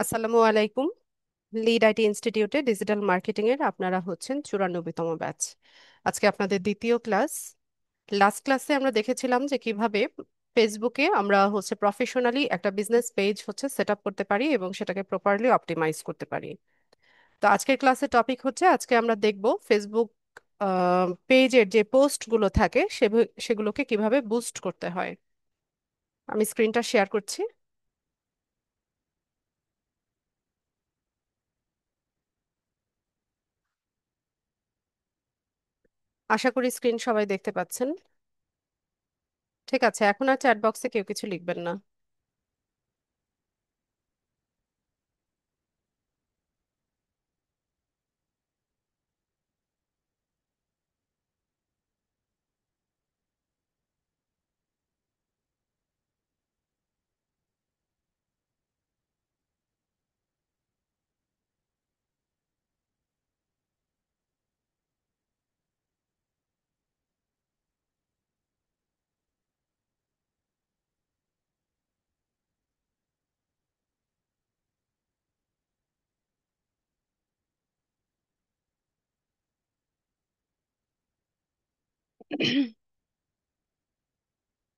আসসালামু আলাইকুম। Lead IT ইনস্টিটিউটে ডিজিটাল মার্কেটিং এর আপনারা হচ্ছেন 94তম ব্যাচ। আজকে আপনাদের দ্বিতীয় ক্লাস। লাস্ট ক্লাসে আমরা দেখেছিলাম যে কিভাবে ফেসবুকে আমরা হচ্ছে প্রফেশনালি একটা বিজনেস পেজ হচ্ছে সেট আপ করতে পারি এবং সেটাকে প্রপারলি অপটিমাইজ করতে পারি। তো আজকের ক্লাসের টপিক হচ্ছে, আজকে আমরা দেখব ফেসবুক পেজের যে পোস্টগুলো থাকে সেগুলোকে কিভাবে বুস্ট করতে হয়। আমি স্ক্রিনটা শেয়ার করছি। আশা করি স্ক্রিন সবাই দেখতে পাচ্ছেন। ঠিক আছে, এখন আর চ্যাট বক্সে কেউ কিছু লিখবেন না।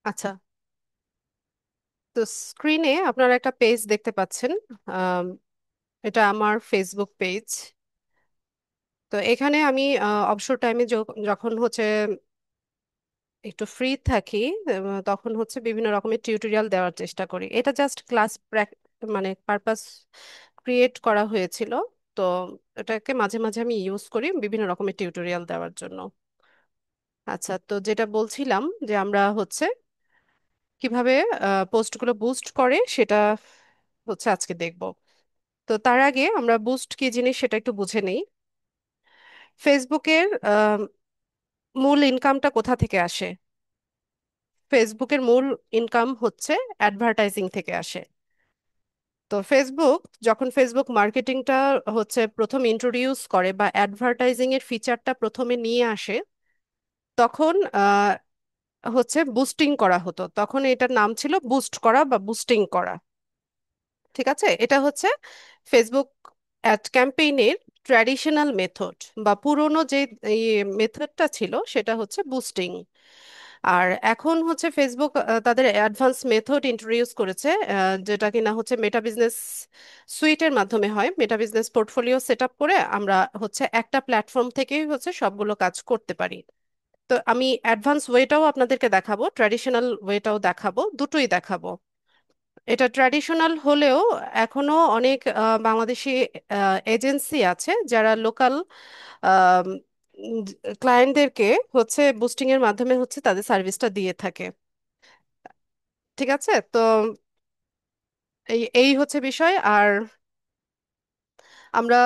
আচ্ছা, তো স্ক্রিনে আপনারা একটা পেজ দেখতে পাচ্ছেন। আম, এটা আমার ফেসবুক পেজ। তো এখানে আমি অবসর টাইমে যখন হচ্ছে একটু ফ্রি থাকি, তখন হচ্ছে বিভিন্ন রকমের টিউটোরিয়াল দেওয়ার চেষ্টা করি। এটা জাস্ট ক্লাস মানে পারপাস ক্রিয়েট করা হয়েছিল। তো এটাকে মাঝে মাঝে আমি ইউজ করি বিভিন্ন রকমের টিউটোরিয়াল দেওয়ার জন্য। আচ্ছা, তো যেটা বলছিলাম যে আমরা হচ্ছে কিভাবে পোস্টগুলো বুস্ট করে সেটা হচ্ছে আজকে দেখব। তো তার আগে আমরা বুস্ট কি জিনিস সেটা একটু বুঝে নেই। ফেসবুকের মূল ইনকামটা কোথা থেকে আসে? ফেসবুকের মূল ইনকাম হচ্ছে অ্যাডভার্টাইজিং থেকে আসে। তো যখন ফেসবুক মার্কেটিংটা হচ্ছে প্রথম ইন্ট্রোডিউস করে বা অ্যাডভার্টাইজিং এর ফিচারটা প্রথমে নিয়ে আসে, তখন হচ্ছে বুস্টিং করা হতো। তখন এটার নাম ছিল বুস্ট করা বা বুস্টিং করা। ঠিক আছে, এটা হচ্ছে ফেসবুক অ্যাড ক্যাম্পেইনের ট্র্যাডিশনাল মেথড বা পুরোনো যে এই মেথডটা ছিল সেটা হচ্ছে বুস্টিং। আর এখন হচ্ছে ফেসবুক তাদের অ্যাডভান্স মেথড ইন্ট্রোডিউস করেছে, যেটা কিনা হচ্ছে মেটা বিজনেস সুইটের মাধ্যমে হয়। মেটা বিজনেস পোর্টফোলিও সেট আপ করে আমরা হচ্ছে একটা প্ল্যাটফর্ম থেকেই হচ্ছে সবগুলো কাজ করতে পারি। তো আমি অ্যাডভান্স ওয়েটাও আপনাদেরকে দেখাবো, ট্র্যাডিশনাল ওয়েটাও দেখাবো, দুটোই দেখাবো। এটা ট্র্যাডিশনাল হলেও এখনো অনেক বাংলাদেশি এজেন্সি আছে যারা লোকাল ক্লায়েন্টদেরকে হচ্ছে বুস্টিং এর মাধ্যমে হচ্ছে তাদের সার্ভিসটা দিয়ে থাকে। ঠিক আছে, তো এই এই হচ্ছে বিষয়। আর আমরা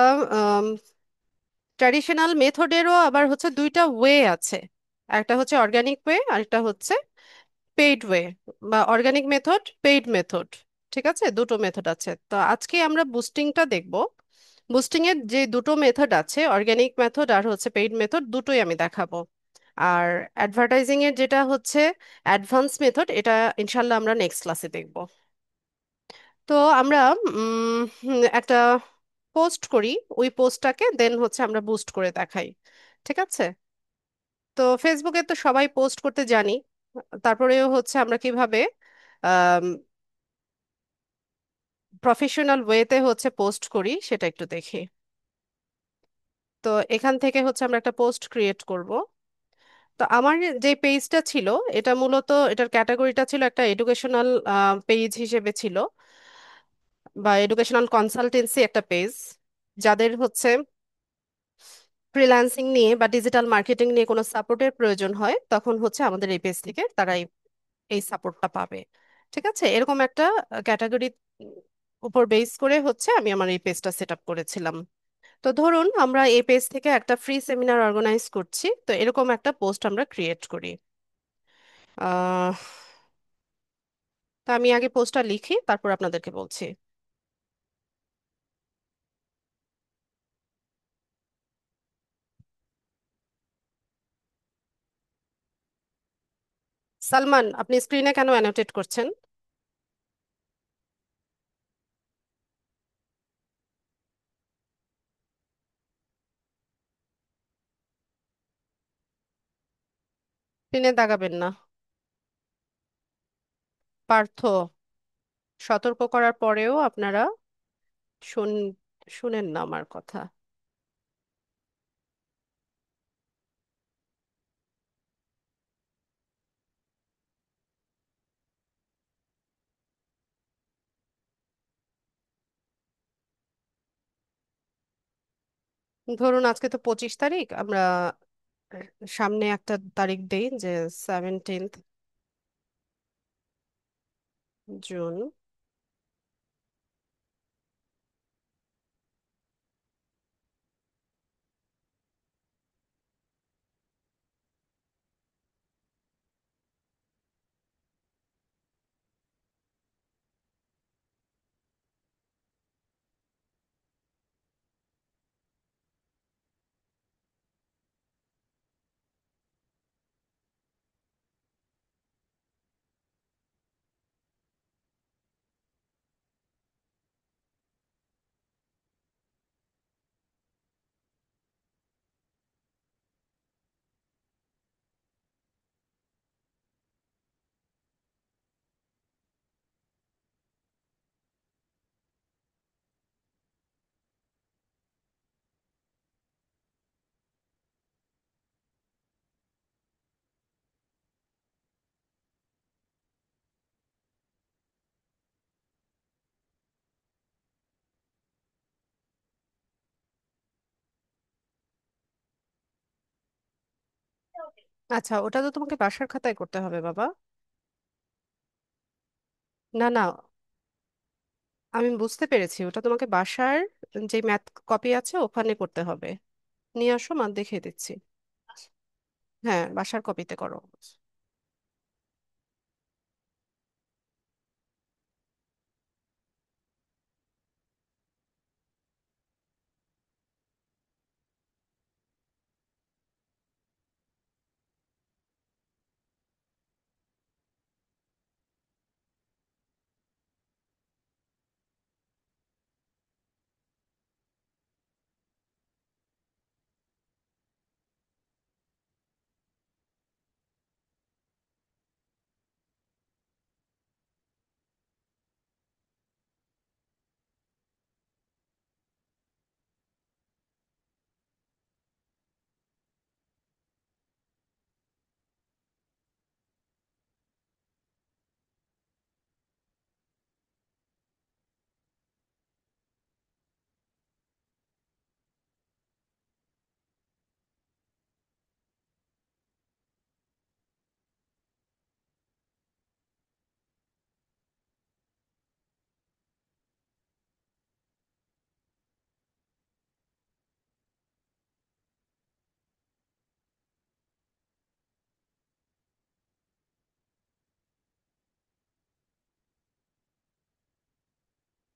ট্র্যাডিশনাল মেথডেরও আবার হচ্ছে দুইটা ওয়ে আছে। একটা হচ্ছে অর্গানিক ওয়ে আর একটা হচ্ছে পেইড ওয়ে বা অর্গানিক মেথড, পেইড মেথড। ঠিক আছে, দুটো মেথড আছে। তো আজকে আমরা বুস্টিংটা দেখব। বুস্টিং এর যে দুটো মেথড আছে, অর্গানিক মেথড আর হচ্ছে পেইড মেথড, দুটোই আমি দেখাবো। আর অ্যাডভার্টাইজিং এর যেটা হচ্ছে অ্যাডভান্স মেথড, এটা ইনশাল্লাহ আমরা নেক্সট ক্লাসে দেখব। তো আমরা একটা পোস্ট করি, ওই পোস্টটাকে দেন হচ্ছে আমরা বুস্ট করে দেখাই। ঠিক আছে, তো ফেসবুকে তো সবাই পোস্ট করতে জানি। তারপরেও হচ্ছে আমরা কিভাবে প্রফেশনাল ওয়েতে হচ্ছে পোস্ট করি সেটা একটু দেখি। তো এখান থেকে হচ্ছে আমরা একটা পোস্ট ক্রিয়েট করব। তো আমার যে পেজটা ছিল, এটা মূলত এটার ক্যাটাগরিটা ছিল একটা এডুকেশনাল পেজ হিসেবে ছিল, বা এডুকেশনাল কনসালটেন্সি একটা পেজ। যাদের হচ্ছে ফ্রিল্যান্সিং নিয়ে বা ডিজিটাল মার্কেটিং নিয়ে কোনো সাপোর্টের প্রয়োজন হয়, তখন হচ্ছে আমাদের এই পেজ থেকে তারা এই সাপোর্টটা পাবে। ঠিক আছে, এরকম একটা ক্যাটাগরি উপর বেস করে হচ্ছে আমি আমার এই পেজটা সেট আপ করেছিলাম। তো ধরুন আমরা এই পেজ থেকে একটা ফ্রি সেমিনার অর্গানাইজ করছি, তো এরকম একটা পোস্ট আমরা ক্রিয়েট করি। আহ তা আমি আগে পোস্টটা লিখি, তারপর আপনাদেরকে বলছি। সালমান, আপনি স্ক্রিনে কেন অ্যানোটেট করছেন? টেনে দাগাবেন না। পার্থ, সতর্ক করার পরেও আপনারা শুন শুনেন না আমার কথা। ধরুন আজকে তো 25 তারিখ, আমরা সামনে একটা তারিখ দেই, যে 17 জুন। আচ্ছা, ওটা তো তোমাকে বাসার খাতায় করতে হবে বাবা। না না, আমি বুঝতে পেরেছি, ওটা তোমাকে বাসার যে ম্যাথ কপি আছে ওখানে করতে হবে। নিয়ে আসো, মা দেখিয়ে দিচ্ছি। হ্যাঁ, বাসার কপিতে করো।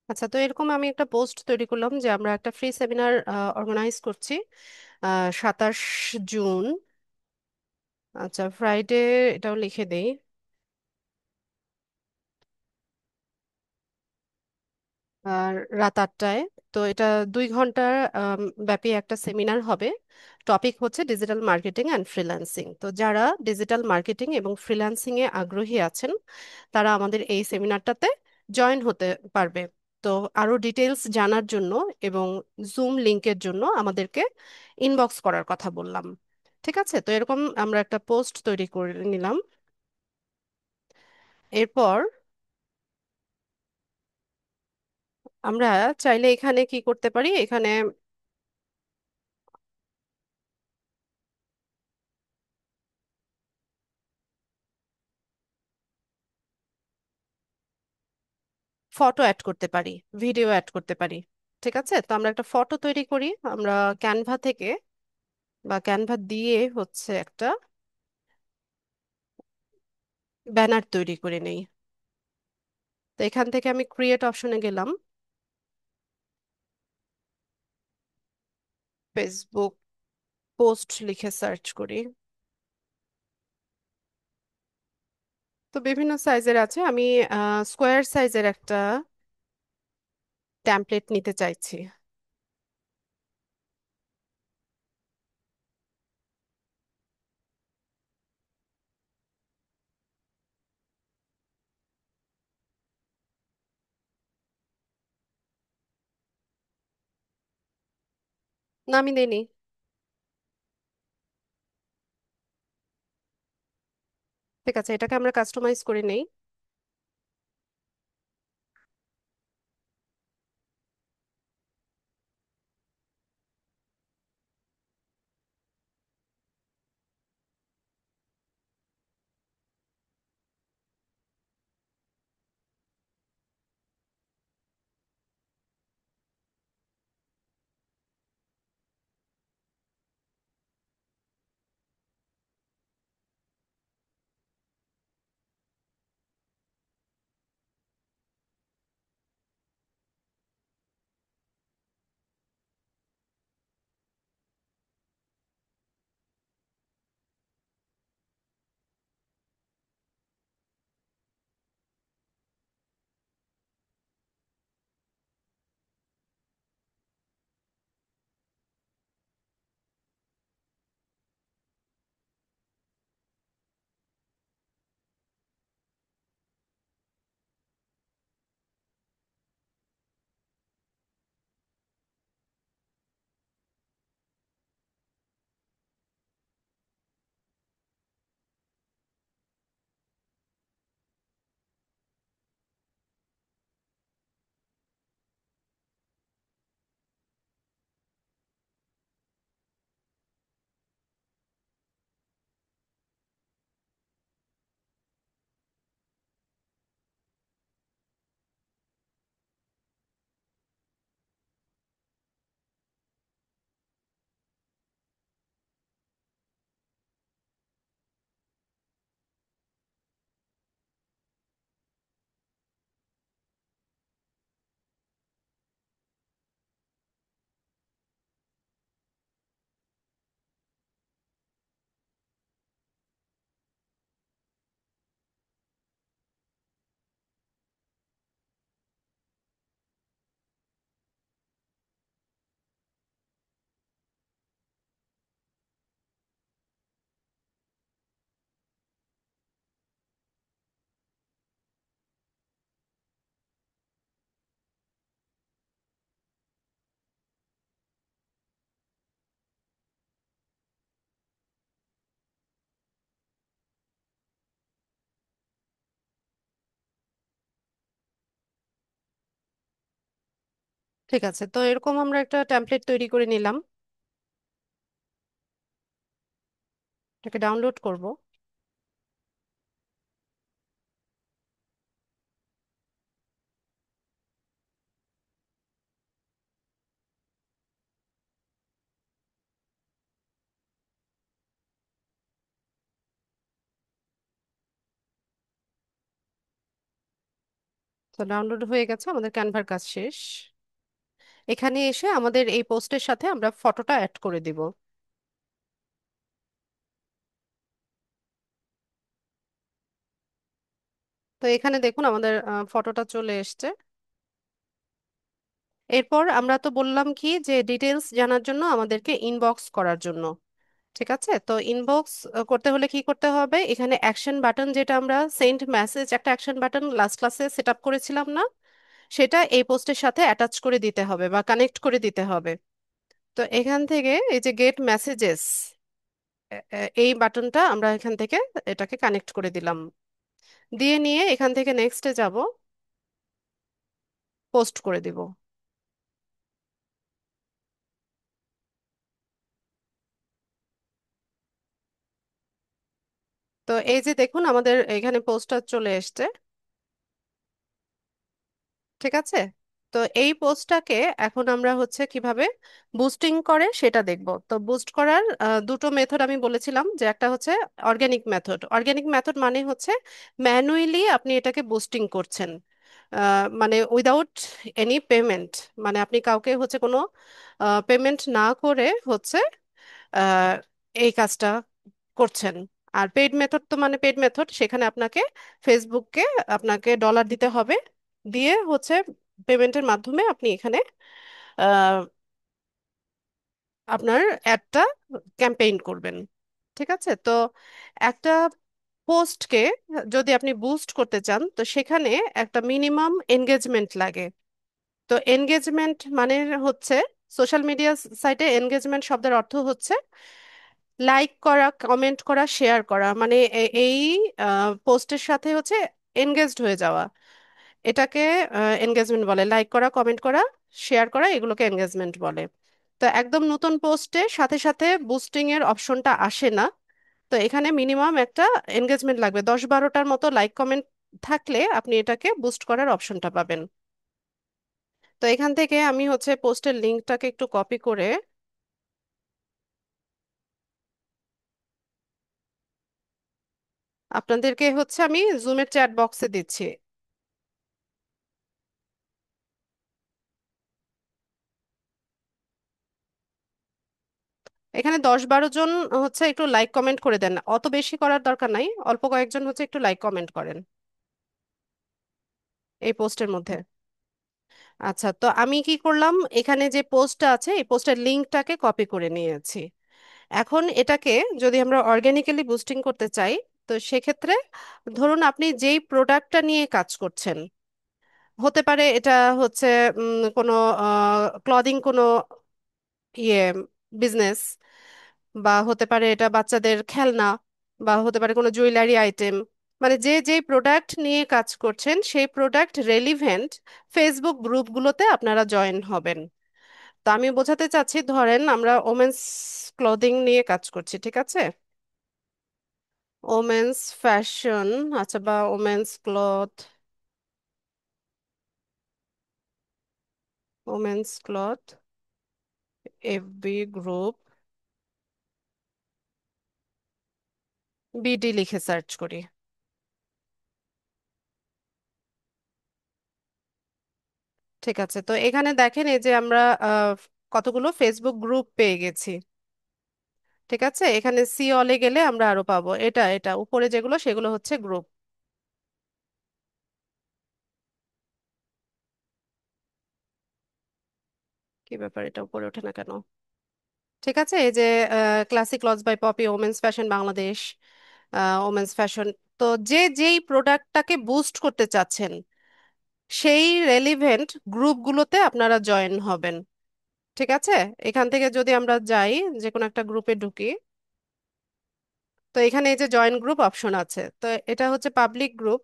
আচ্ছা, তো এরকম আমি একটা পোস্ট তৈরি করলাম যে আমরা একটা ফ্রি সেমিনার অর্গানাইজ করছি 27 জুন। আচ্ছা, ফ্রাইডে, এটাও লিখে দেই। আর রাত 8টায়। তো এটা 2 ঘন্টার ব্যাপী একটা সেমিনার হবে। টপিক হচ্ছে ডিজিটাল মার্কেটিং অ্যান্ড ফ্রিল্যান্সিং। তো যারা ডিজিটাল মার্কেটিং এবং ফ্রিল্যান্সিং এ আগ্রহী আছেন, তারা আমাদের এই সেমিনারটাতে জয়েন হতে পারবে। তো আরো ডিটেলস জানার জন্য এবং জুম লিংকের জন্য আমাদেরকে ইনবক্স করার কথা বললাম। ঠিক আছে, তো এরকম আমরা একটা পোস্ট তৈরি করে নিলাম। এরপর আমরা চাইলে এখানে কি করতে পারি, এখানে ফটো অ্যাড করতে পারি, ভিডিও অ্যাড করতে পারি। ঠিক আছে, তো আমরা একটা ফটো তৈরি করি। আমরা ক্যানভা থেকে বা ক্যানভা দিয়ে হচ্ছে একটা ব্যানার তৈরি করে নেই। তো এখান থেকে আমি ক্রিয়েট অপশনে গেলাম, ফেসবুক পোস্ট লিখে সার্চ করি। তো বিভিন্ন সাইজের আছে, আমি স্কোয়ার সাইজের একটা ট্যাম্পলেট নিতে চাইছি। না, আমি দেইনি। ঠিক আছে, এটাকে আমরা কাস্টমাইজ করে নেই। ঠিক আছে, তো এরকম আমরা একটা টেমপ্লেট তৈরি করে নিলাম। এটাকে ডাউনলোড করব। তো ডাউনলোড হয়ে গেছে, আমাদের ক্যানভার কাজ শেষ। এখানে এসে আমাদের এই পোস্টের সাথে আমরা ফটোটা অ্যাড করে দিব। তো এখানে দেখুন আমাদের ফটোটা চলে এসেছে। এরপর আমরা তো বললাম কি যে ডিটেলস জানার জন্য আমাদেরকে ইনবক্স করার জন্য। ঠিক আছে, তো ইনবক্স করতে হলে কি করতে হবে, এখানে অ্যাকশন বাটন, যেটা আমরা সেন্ড মেসেজ একটা অ্যাকশন বাটন লাস্ট ক্লাসে সেট আপ করেছিলাম না, সেটা এই পোস্টের সাথে অ্যাটাচ করে দিতে হবে বা কানেক্ট করে দিতে হবে। তো এখান থেকে এই যে গেট মেসেজেস, এই বাটনটা আমরা এখান থেকে এটাকে কানেক্ট করে দিলাম। দিয়ে নিয়ে এখান থেকে নেক্সটে যাব, পোস্ট করে দিব। তো এই যে দেখুন আমাদের এখানে পোস্টটা চলে এসেছে। ঠিক আছে, তো এই পোস্টটাকে এখন আমরা হচ্ছে কিভাবে বুস্টিং করে সেটা দেখব। তো বুস্ট করার দুটো মেথড আমি বলেছিলাম, যে একটা হচ্ছে অর্গানিক মেথড। অর্গানিক মেথড মানে হচ্ছে ম্যানুয়ালি আপনি এটাকে বুস্টিং করছেন, মানে উইদাউট এনি পেমেন্ট, মানে আপনি কাউকে হচ্ছে কোনো পেমেন্ট না করে হচ্ছে আহ, এই কাজটা করছেন। আর পেইড মেথড তো মানে পেইড মেথড, সেখানে আপনাকে ফেসবুককে আপনাকে ডলার দিতে হবে, দিয়ে হচ্ছে পেমেন্টের মাধ্যমে আপনি এখানে আহ, আপনার অ্যাডটা ক্যাম্পেইন করবেন। ঠিক আছে, তো একটা পোস্টকে যদি আপনি বুস্ট করতে চান, তো সেখানে একটা মিনিমাম এনগেজমেন্ট লাগে। তো এনগেজমেন্ট মানে হচ্ছে সোশ্যাল মিডিয়া সাইটে এনগেজমেন্ট শব্দের অর্থ হচ্ছে লাইক করা, কমেন্ট করা, শেয়ার করা, মানে এই পোস্টের সাথে হচ্ছে এনগেজড হয়ে যাওয়া, এটাকে এনগেজমেন্ট বলে। লাইক করা, কমেন্ট করা, শেয়ার করা, এগুলোকে এনগেজমেন্ট বলে। তো একদম নতুন পোস্টে সাথে সাথে বুস্টিং এর অপশনটা আসে না। তো এখানে মিনিমাম একটা এনগেজমেন্ট লাগবে, 10-12টার মতো লাইক কমেন্ট থাকলে আপনি এটাকে বুস্ট করার অপশনটা পাবেন। তো এখান থেকে আমি হচ্ছে পোস্টের লিঙ্কটাকে একটু কপি করে আপনাদেরকে হচ্ছে আমি জুমের চ্যাট বক্সে দিচ্ছি। এখানে 10-12 জন হচ্ছে একটু লাইক কমেন্ট করে দেন, অত বেশি করার দরকার নাই, অল্প কয়েকজন হচ্ছে একটু লাইক কমেন্ট করেন এই পোস্টের মধ্যে। আচ্ছা, তো আমি কি করলাম, এখানে যে পোস্টটা আছে এই পোস্টের লিঙ্কটাকে কপি করে নিয়েছি। এখন এটাকে যদি আমরা অর্গানিক্যালি বুস্টিং করতে চাই, তো সেক্ষেত্রে ধরুন আপনি যেই প্রোডাক্টটা নিয়ে কাজ করছেন, হতে পারে এটা হচ্ছে কোনো ক্লদিং কোনো ইয়ে বিজনেস, বা হতে পারে এটা বাচ্চাদের খেলনা, বা হতে পারে কোনো জুয়েলারি আইটেম, মানে যে যে প্রোডাক্ট নিয়ে কাজ করছেন সেই প্রোডাক্ট রেলিভেন্ট ফেসবুক গ্রুপগুলোতে আপনারা জয়েন হবেন। তো আমি বোঝাতে চাচ্ছি, ধরেন আমরা ওমেন্স ক্লদিং নিয়ে কাজ করছি, ঠিক আছে? ওমেন্স ফ্যাশন, আচ্ছা, বা women's cloth, women's cloth FB group, BD লিখে সার্চ করি। ঠিক আছে, তো এখানে দেখেন এই যে আমরা কতগুলো ফেসবুক গ্রুপ পেয়ে গেছি। ঠিক আছে, এখানে সি অলে গেলে আমরা আরো পাবো, এটা এটা উপরে যেগুলো সেগুলো হচ্ছে গ্রুপ। কি ব্যাপার, এটা উপরে ওঠে না কেন? ঠিক আছে, এই যে classic lodge by Poppy, women's fashion Bangladesh, women's fashion, তো যে যেই প্রোডাক্টটাকে বুস্ট করতে চাচ্ছেন সেই রেলিভেন্ট গ্রুপগুলোতে আপনারা জয়েন হবেন। ঠিক আছে, এখান থেকে যদি আমরা যাই, যে কোনো একটা গ্রুপে ঢুকি, তো এখানে এই যে জয়েন গ্রুপ অপশন আছে, তো এটা হচ্ছে পাবলিক গ্রুপ।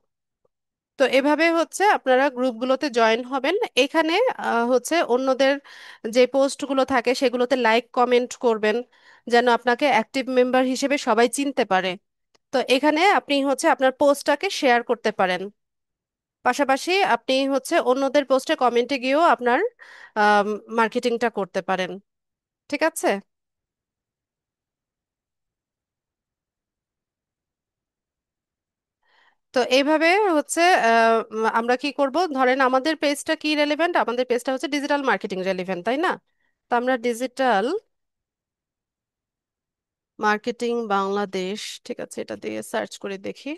তো এভাবে হচ্ছে আপনারা গ্রুপগুলোতে জয়েন হবেন। এখানে হচ্ছে অন্যদের যে পোস্টগুলো থাকে সেগুলোতে লাইক কমেন্ট করবেন, যেন আপনাকে অ্যাক্টিভ মেম্বার হিসেবে সবাই চিনতে পারে। তো এখানে আপনি হচ্ছে আপনার পোস্টটাকে শেয়ার করতে পারেন, পাশাপাশি আপনি হচ্ছে অন্যদের পোস্টে কমেন্টে গিয়েও আপনার মার্কেটিংটা করতে পারেন। ঠিক আছে, তো এইভাবে হচ্ছে আমরা কি করব, ধরেন আমাদের পেজটা কি রেলেভেন্ট, আমাদের পেজটা হচ্ছে ডিজিটাল মার্কেটিং রেলেভেন্ট, তাই না? তো আমরা ডিজিটাল মার্কেটিং বাংলাদেশ, ঠিক আছে, এটা দিয়ে সার্চ করে দেখি।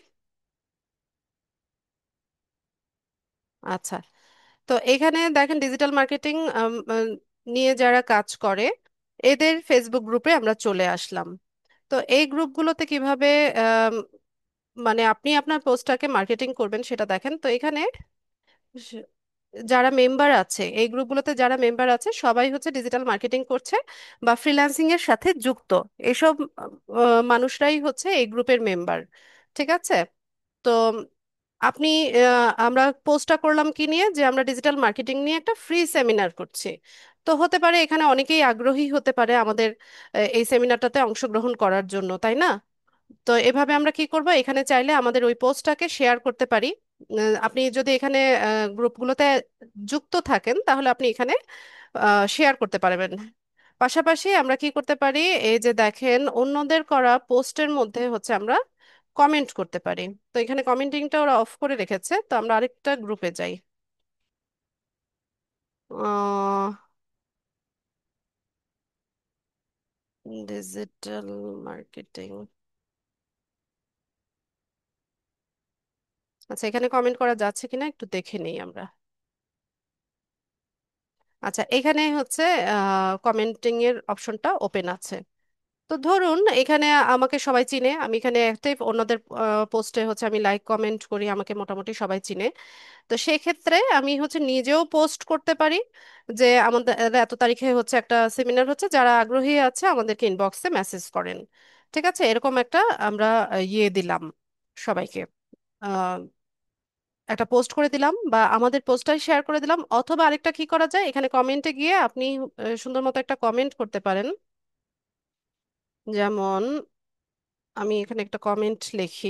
আচ্ছা, তো এখানে দেখেন ডিজিটাল মার্কেটিং নিয়ে যারা কাজ করে এদের ফেসবুক গ্রুপে আমরা চলে আসলাম। তো এই গ্রুপগুলোতে কিভাবে আম, মানে আপনি আপনার পোস্টটাকে মার্কেটিং করবেন সেটা দেখেন। তো এখানে স- যারা মেম্বার আছে এই গ্রুপগুলোতে, যারা মেম্বার আছে সবাই হচ্ছে ডিজিটাল মার্কেটিং করছে বা ফ্রিল্যান্সিং এর সাথে যুক্ত, এইসব মানুষরাই হচ্ছে এই গ্রুপের মেম্বার। ঠিক আছে, তো আপনি আমরা পোস্টটা করলাম কি নিয়ে, যে আমরা ডিজিটাল মার্কেটিং নিয়ে একটা ফ্রি সেমিনার করছি। তো হতে পারে এখানে অনেকেই আগ্রহী হতে পারে আমাদের এই সেমিনারটাতে অংশগ্রহণ করার জন্য, তাই না? তো এভাবে আমরা কি করব, এখানে চাইলে আমাদের ওই পোস্টটাকে শেয়ার করতে পারি। আপনি যদি এখানে গ্রুপগুলোতে যুক্ত থাকেন তাহলে আপনি এখানে শেয়ার করতে পারবেন। পাশাপাশি আমরা কি করতে পারি, এই যে দেখেন অন্যদের করা পোস্টের মধ্যে হচ্ছে আমরা কমেন্ট করতে পারি। তো এখানে কমেন্টিংটা ওরা অফ করে রেখেছে, তো আমরা আরেকটা গ্রুপে যাই। ডিজিটাল মার্কেটিং, আচ্ছা, এখানে কমেন্ট করা যাচ্ছে কিনা একটু দেখে নিই আমরা। আচ্ছা, এখানে হচ্ছে কমেন্টিং এর অপশনটা ওপেন আছে। তো ধরুন এখানে আমাকে সবাই চিনে, আমি এখানে অ্যাক্টিভ, অন্যদের পোস্টে হচ্ছে আমি লাইক কমেন্ট করি, আমাকে মোটামুটি সবাই চিনে। তো সেই ক্ষেত্রে আমি হচ্ছে নিজেও পোস্ট করতে পারি যে আমাদের এত তারিখে হচ্ছে একটা সেমিনার হচ্ছে, যারা আগ্রহী আছে আমাদেরকে ইনবক্সে মেসেজ করেন। ঠিক আছে, এরকম একটা আমরা ইয়ে দিলাম সবাইকে, আহ, একটা পোস্ট করে দিলাম বা আমাদের পোস্টটাই শেয়ার করে দিলাম। অথবা আরেকটা কি করা যায়, এখানে কমেন্টে গিয়ে আপনি সুন্দর মতো একটা কমেন্ট করতে পারেন। যেমন আমি এখানে একটা কমেন্ট লিখি।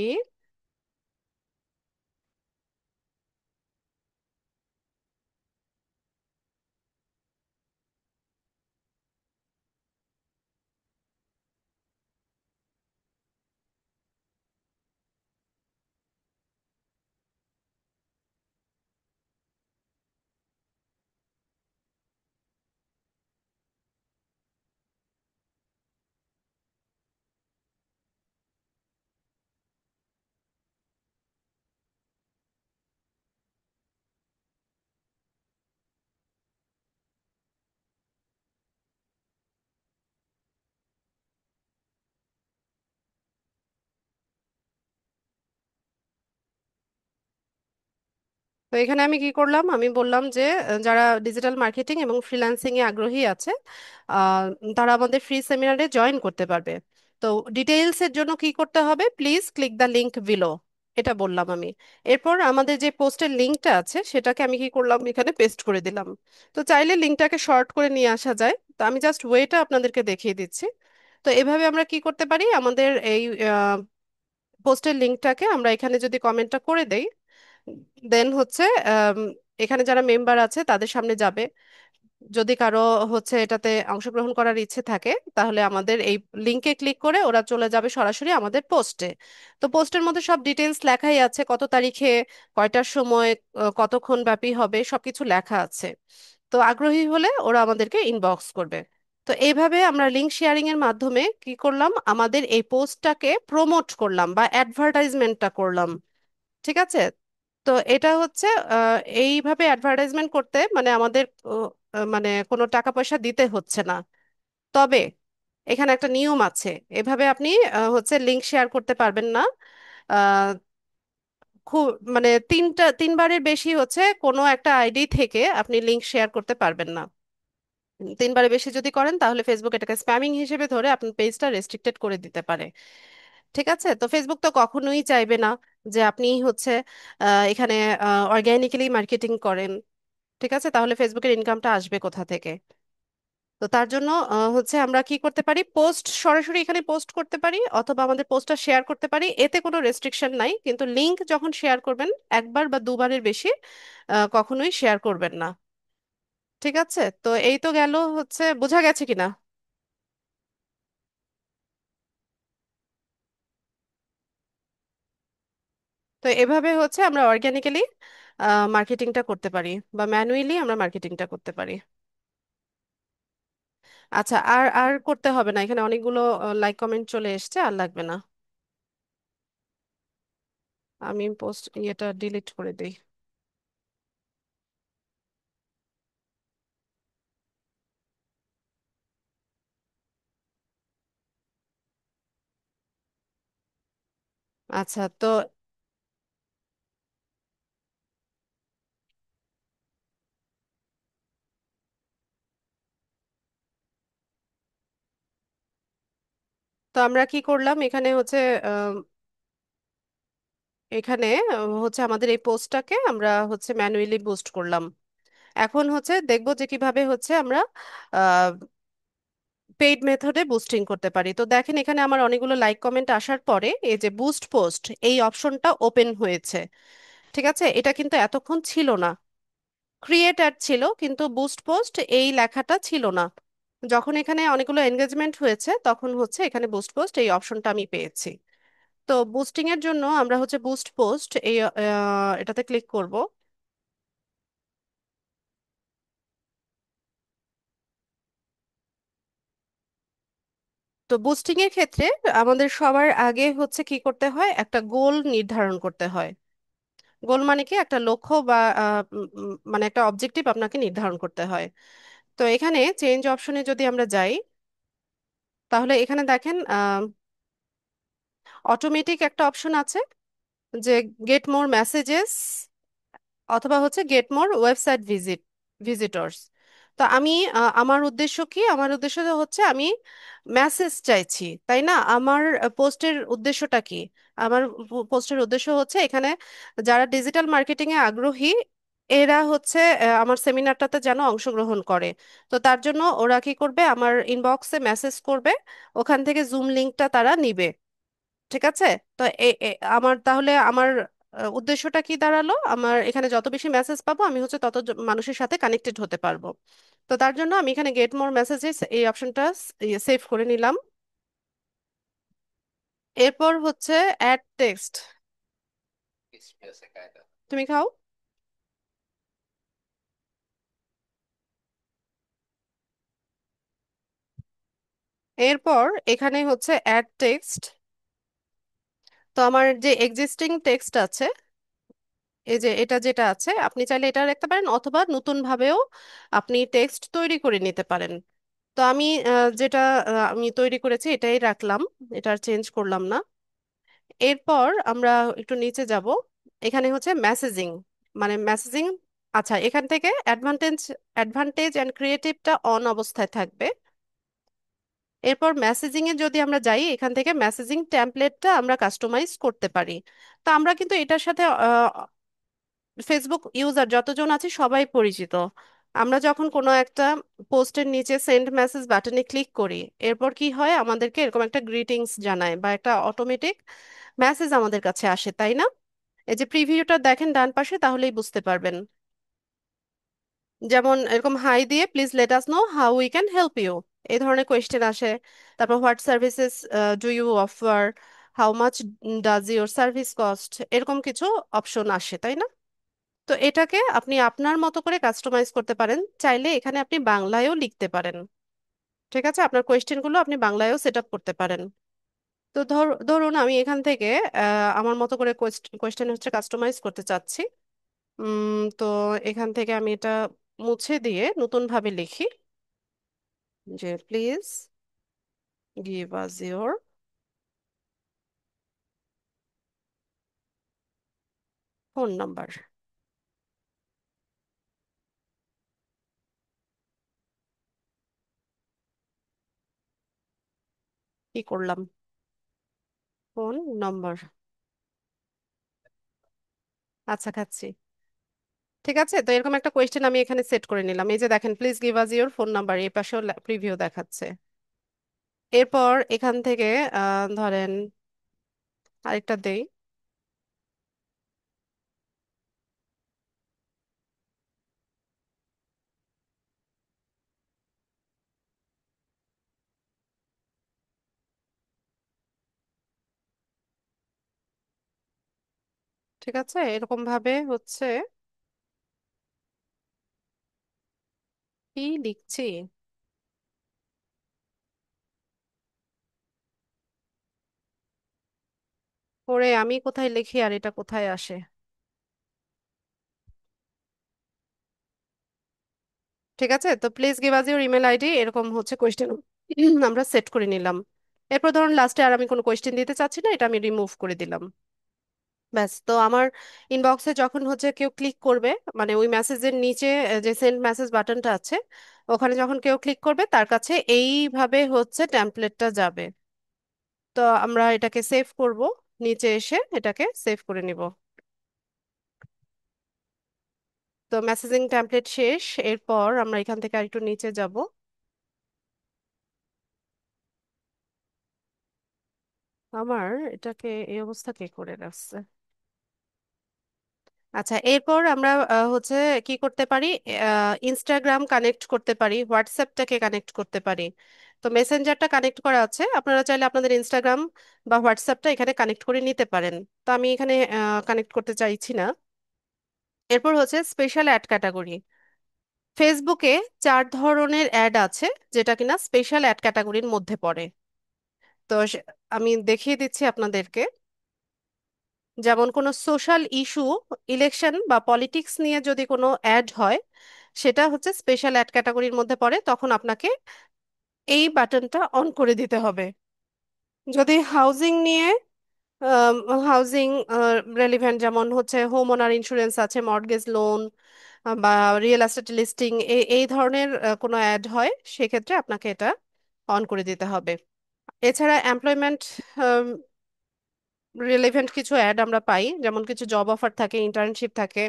তো এখানে আমি কি করলাম, আমি বললাম যে যারা ডিজিটাল মার্কেটিং এবং ফ্রিল্যান্সিং এ আগ্রহী আছে, আহ, তারা আমাদের ফ্রি সেমিনারে জয়েন করতে পারবে। তো ডিটেইলস এর জন্য কি করতে হবে, please click the link below, এটা বললাম আমি। এরপর আমাদের যে পোস্টের লিংকটা আছে সেটাকে আমি কি করলাম, এখানে পেস্ট করে দিলাম। তো চাইলে লিংকটাকে শর্ট করে নিয়ে আসা যায়, তো আমি জাস্ট ওয়েটা আপনাদেরকে দেখিয়ে দিচ্ছি। তো এভাবে আমরা কি করতে পারি, আমাদের এই পোস্টের লিংকটাকে আমরা এখানে যদি কমেন্টটা করে দেই, দেন হচ্ছে আম, এখানে যারা মেম্বার আছে তাদের সামনে যাবে। যদি কারো হচ্ছে এটাতে অংশগ্রহণ করার ইচ্ছে থাকে, তাহলে আমাদের এই লিংকে ক্লিক করে ওরা চলে যাবে সরাসরি আমাদের পোস্টে। তো পোস্টের মধ্যে সব ডিটেলস লেখাই আছে, কত তারিখে, কয়টার সময়, কতক্ষণ ব্যাপী হবে, সবকিছু লেখা আছে। তো আগ্রহী হলে ওরা আমাদেরকে ইনবক্স করবে। তো এইভাবে আমরা লিংক শেয়ারিং এর মাধ্যমে কি করলাম, আমাদের এই পোস্টটাকে প্রমোট করলাম বা অ্যাডভার্টাইজমেন্টটা করলাম। ঠিক আছে। তো এটা হচ্ছে এইভাবে অ্যাডভার্টাইজমেন্ট করতে মানে আমাদের মানে কোনো টাকা পয়সা দিতে হচ্ছে না। তবে এখানে একটা নিয়ম আছে, এভাবে আপনি হচ্ছে লিংক শেয়ার করতে পারবেন না। আহ, খুব মানে তিনবারের বেশি হচ্ছে কোনো একটা আইডি থেকে আপনি লিংক শেয়ার করতে পারবেন না। তিনবারের বেশি যদি করেন তাহলে ফেসবুক এটাকে স্প্যামিং হিসেবে ধরে আপনার পেজটা রেস্ট্রিক্টেড করে দিতে পারে। ঠিক আছে, তো ফেসবুক তো কখনোই চাইবে না যে আপনি হচ্ছে এখানে অর্গানিক্যালি মার্কেটিং করেন। ঠিক আছে, তাহলে ফেসবুকের ইনকামটা আসবে কোথা থেকে? তো তার জন্য হচ্ছে আমরা কি করতে পারি, পোস্ট সরাসরি এখানে পোস্ট করতে পারি অথবা আমাদের পোস্টটা শেয়ার করতে পারি, এতে কোনো রেস্ট্রিকশন নাই। কিন্তু লিংক যখন শেয়ার করবেন, একবার বা দুবারের বেশি কখনোই শেয়ার করবেন না। ঠিক আছে, তো এই তো গেল, হচ্ছে বোঝা গেছে কিনা? তো এভাবে হচ্ছে আমরা অর্গানিক্যালি মার্কেটিংটা করতে পারি বা ম্যানুয়ালি আমরা মার্কেটিংটা করতে পারি। আচ্ছা, আর আর করতে হবে না, এখানে অনেকগুলো লাইক কমেন্ট চলে এসেছে, আর লাগবে না। আমি পোস্ট ইয়েটা ডিলিট করে দিই। আচ্ছা, তো তো আমরা কি করলাম এখানে হচ্ছে আম, এখানে হচ্ছে আমাদের এই পোস্টটাকে আমরা হচ্ছে ম্যানুয়ালি বুস্ট করলাম। এখন হচ্ছে দেখবো যে কিভাবে হচ্ছে আমরা পেইড মেথডে বুস্টিং করতে পারি। তো দেখেন এখানে আমার অনেকগুলো লাইক কমেন্ট আসার পরে এই যে বুস্ট পোস্ট, এই অপশনটা ওপেন হয়েছে। ঠিক আছে, এটা কিন্তু এতক্ষণ ছিল না। ক্রিয়েট অ্যাড ছিল কিন্তু বুস্ট পোস্ট এই লেখাটা ছিল না। যখন এখানে অনেকগুলো এনগেজমেন্ট হয়েছে তখন হচ্ছে এখানে বুস্ট পোস্ট এই অপশনটা আমি পেয়েছি। তো বুস্টিং এর জন্য আমরা হচ্ছে বুস্ট পোস্ট এই এটাতে ক্লিক করব। তো বুস্টিং এর ক্ষেত্রে আমাদের সবার আগে হচ্ছে কি করতে হয়, একটা গোল নির্ধারণ করতে হয়। গোল মানে কি, একটা লক্ষ্য বা মানে একটা অবজেক্টিভ আপনাকে নির্ধারণ করতে হয়। তো এখানে চেঞ্জ অপশনে যদি আমরা যাই, তাহলে এখানে দেখেন অটোমেটিক একটা অপশন আছে, যে গেট মোর মেসেজেস অথবা হচ্ছে গেট মোর ওয়েবসাইট ভিজিটর্স। তো আমি আমার উদ্দেশ্য কি, আমার উদ্দেশ্য হচ্ছে আমি মেসেজ চাইছি, তাই না? আমার পোস্টের উদ্দেশ্যটা কি? আমার পোস্টের উদ্দেশ্য হচ্ছে এখানে যারা ডিজিটাল মার্কেটিং এ আগ্রহী, এরা হচ্ছে আমার সেমিনারটাতে যেন অংশগ্রহণ করে। তো তার জন্য ওরা কি করবে, আমার ইনবক্সে মেসেজ করবে, ওখান থেকে জুম লিংকটা তারা নিবে। ঠিক আছে? তো আমার তাহলে আমার উদ্দেশ্যটা কি দাঁড়ালো, আমার এখানে যত বেশি মেসেজ পাবো আমি হচ্ছে তত মানুষের সাথে কানেক্টেড হতে পারবো। তো তার জন্য আমি এখানে গেট মোর মেসেজেস এই অপশনটা সেভ করে নিলাম। এরপর হচ্ছে অ্যাড টেক্সট। তুমি খাও। এরপর এখানে হচ্ছে অ্যাড টেক্সট। তো আমার যে এক্সিস্টিং টেক্সট আছে, এই যে এটা যেটা আছে, আপনি চাইলে এটা রাখতে পারেন অথবা নতুন ভাবেও আপনি টেক্সট তৈরি করে নিতে পারেন। তো আমি যেটা আমি তৈরি করেছি এটাই রাখলাম, এটা আর চেঞ্জ করলাম না। এরপর আমরা একটু নিচে যাব, এখানে হচ্ছে মেসেজিং, মানে মেসেজিং। আচ্ছা, এখান থেকে অ্যাডভান্টেজ অ্যাডভান্টেজ অ্যান্ড ক্রিয়েটিভটা অন অবস্থায় থাকবে। এরপর মেসেজিং এ যদি আমরা যাই, এখান থেকে মেসেজিং টেমপ্লেটটা আমরা কাস্টমাইজ করতে পারি। তো আমরা কিন্তু এটার সাথে ফেসবুক ইউজার যতজন আছে সবাই পরিচিত। আমরা যখন কোনো একটা পোস্টের নিচে সেন্ড মেসেজ বাটনে ক্লিক করি, এরপর কি হয়, আমাদেরকে এরকম একটা গ্রিটিংস জানায় বা একটা অটোমেটিক মেসেজ আমাদের কাছে আসে, তাই না? এই যে প্রিভিউটা দেখেন ডান পাশে, তাহলেই বুঝতে পারবেন। যেমন এরকম হাই দিয়ে please let us know how we can help you, এই ধরনের কোয়েশ্চেন আসে। তারপর what services do you offer, how much does your service cost, এরকম কিছু অপশন আসে, তাই না? তো এটাকে আপনি আপনার মতো করে কাস্টমাইজ করতে পারেন, চাইলে এখানে আপনি বাংলায়ও লিখতে পারেন। ঠিক আছে, আপনার কোয়েশ্চেনগুলো আপনি বাংলায়ও সেট আপ করতে পারেন। তো ধরুন আমি এখান থেকে আমার মতো করে কোয়েশ্চেন হচ্ছে কাস্টমাইজ করতে চাচ্ছি। তো এখান থেকে আমি এটা মুছে দিয়ে নতুন ভাবে লিখি, যে please give us your phone number. কি করলাম? Phone number. আচ্ছা, খাচ্ছি। ঠিক আছে, তো এরকম একটা কোয়েশ্চেন আমি এখানে সেট করে নিলাম। এই যে দেখেন, please give us your phone number, এই পাশেও প্রিভিউ দেখাচ্ছে। এরপর এখান থেকে ধরেন আরেকটা দেই। ঠিক আছে, এরকম ভাবে হচ্ছে কি লিখছি। পরে আমি কোথায় লিখি আর এটা কোথায় আসে? ঠিক আছে, তো please give us your email ID, এরকম হচ্ছে কোয়েশ্চেন আমরা সেট করে নিলাম। এরপর ধরুন লাস্টে আর আমি কোনো কোয়েশ্চেন দিতে চাচ্ছি না, এটা আমি রিমুভ করে দিলাম। ব্যাস, তো আমার ইনবক্সে যখন হচ্ছে কেউ ক্লিক করবে, মানে ওই মেসেজের নিচে যে সেন্ড মেসেজ বাটনটা আছে, ওখানে যখন কেউ ক্লিক করবে তার কাছে এইভাবে হচ্ছে টেমপ্লেটটা যাবে। তো আমরা এটাকে সেভ করব, নিচে এসে এটাকে সেভ করে নিব। তো মেসেজিং টেমপ্লেট শেষ। এরপর আমরা এখান থেকে আরেকটু নিচে যাব। আমার এটাকে এই অবস্থা কে করে রাখছে? আচ্ছা, এরপর আমরা হচ্ছে কি করতে পারি, ইনস্টাগ্রাম কানেক্ট করতে পারি, হোয়াটসঅ্যাপটাকে কানেক্ট করতে পারি। তো মেসেঞ্জারটা কানেক্ট করা আছে, আপনারা চাইলে আপনাদের ইনস্টাগ্রাম বা হোয়াটসঅ্যাপটা এখানে কানেক্ট করে নিতে পারেন। তো আমি এখানে কানেক্ট করতে চাইছি না। এরপর হচ্ছে স্পেশাল অ্যাড ক্যাটাগরি। ফেসবুকে 4 ধরনের অ্যাড আছে, যেটা কিনা স্পেশাল অ্যাড ক্যাটাগরির মধ্যে পড়ে। তো আমি দেখিয়ে দিচ্ছি আপনাদেরকে। যেমন কোনো সোশ্যাল ইস্যু, ইলেকশন বা পলিটিক্স নিয়ে যদি কোনো অ্যাড হয়, সেটা হচ্ছে স্পেশাল অ্যাড ক্যাটাগরির মধ্যে পড়ে, তখন আপনাকে এই বাটনটা অন করে দিতে হবে। যদি হাউজিং নিয়ে হাউজিং রেলিভেন্ট, যেমন হচ্ছে হোম ওনার ইন্স্যুরেন্স আছে, মর্টগেজ লোন বা রিয়েল এস্টেট লিস্টিং, এই ধরনের কোনো অ্যাড হয়, সেক্ষেত্রে আপনাকে এটা অন করে দিতে হবে। এছাড়া এমপ্লয়মেন্ট রিলেভেন্ট কিছু অ্যাড আমরা পাই, যেমন কিছু জব অফার থাকে, ইন্টার্নশিপ থাকে,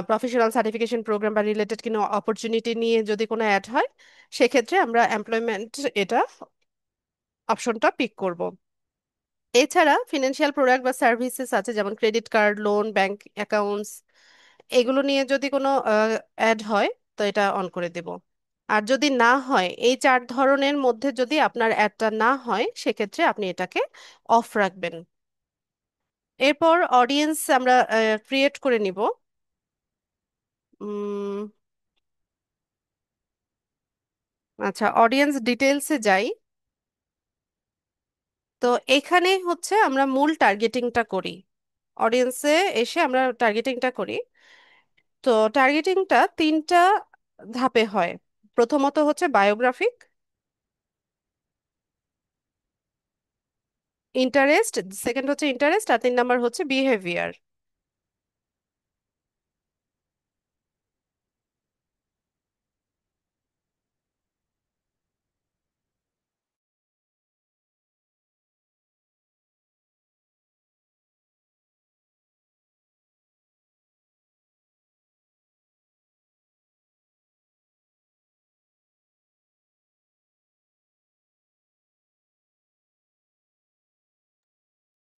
প্রফেশনাল সার্টিফিকেশন প্রোগ্রাম বা রিলেটেড কোনো অপরচুনিটি নিয়ে যদি কোনো অ্যাড হয়, সেক্ষেত্রে আমরা এমপ্লয়মেন্ট এটা অপশনটা পিক করব। এছাড়া ফিনান্সিয়াল প্রোডাক্ট বা সার্ভিসেস আছে, যেমন credit card, loan, bank accounts, এগুলো নিয়ে যদি কোনো অ্যাড হয়, তো এটা অন করে দেব। আর যদি না হয়, এই চার ধরনের মধ্যে যদি আপনার অ্যাডটা না হয়, সেক্ষেত্রে আপনি এটাকে অফ রাখবেন। এরপর অডিয়েন্স আমরা ক্রিয়েট করে নিব। উম, আচ্ছা, অডিয়েন্স ডিটেলসে যাই। তো এখানে হচ্ছে আমরা মূল টার্গেটিংটা করি। অডিয়েন্সে এসে আমরা টার্গেটিংটা করি। তো টার্গেটিংটা তিনটা ধাপে হয়। প্রথমত হচ্ছে বায়োগ্রাফিক, ইন্টারেস্ট, সেকেন্ড হচ্ছে ইন্টারেস্ট, আর তিন নাম্বার হচ্ছে বিহেভিয়ার।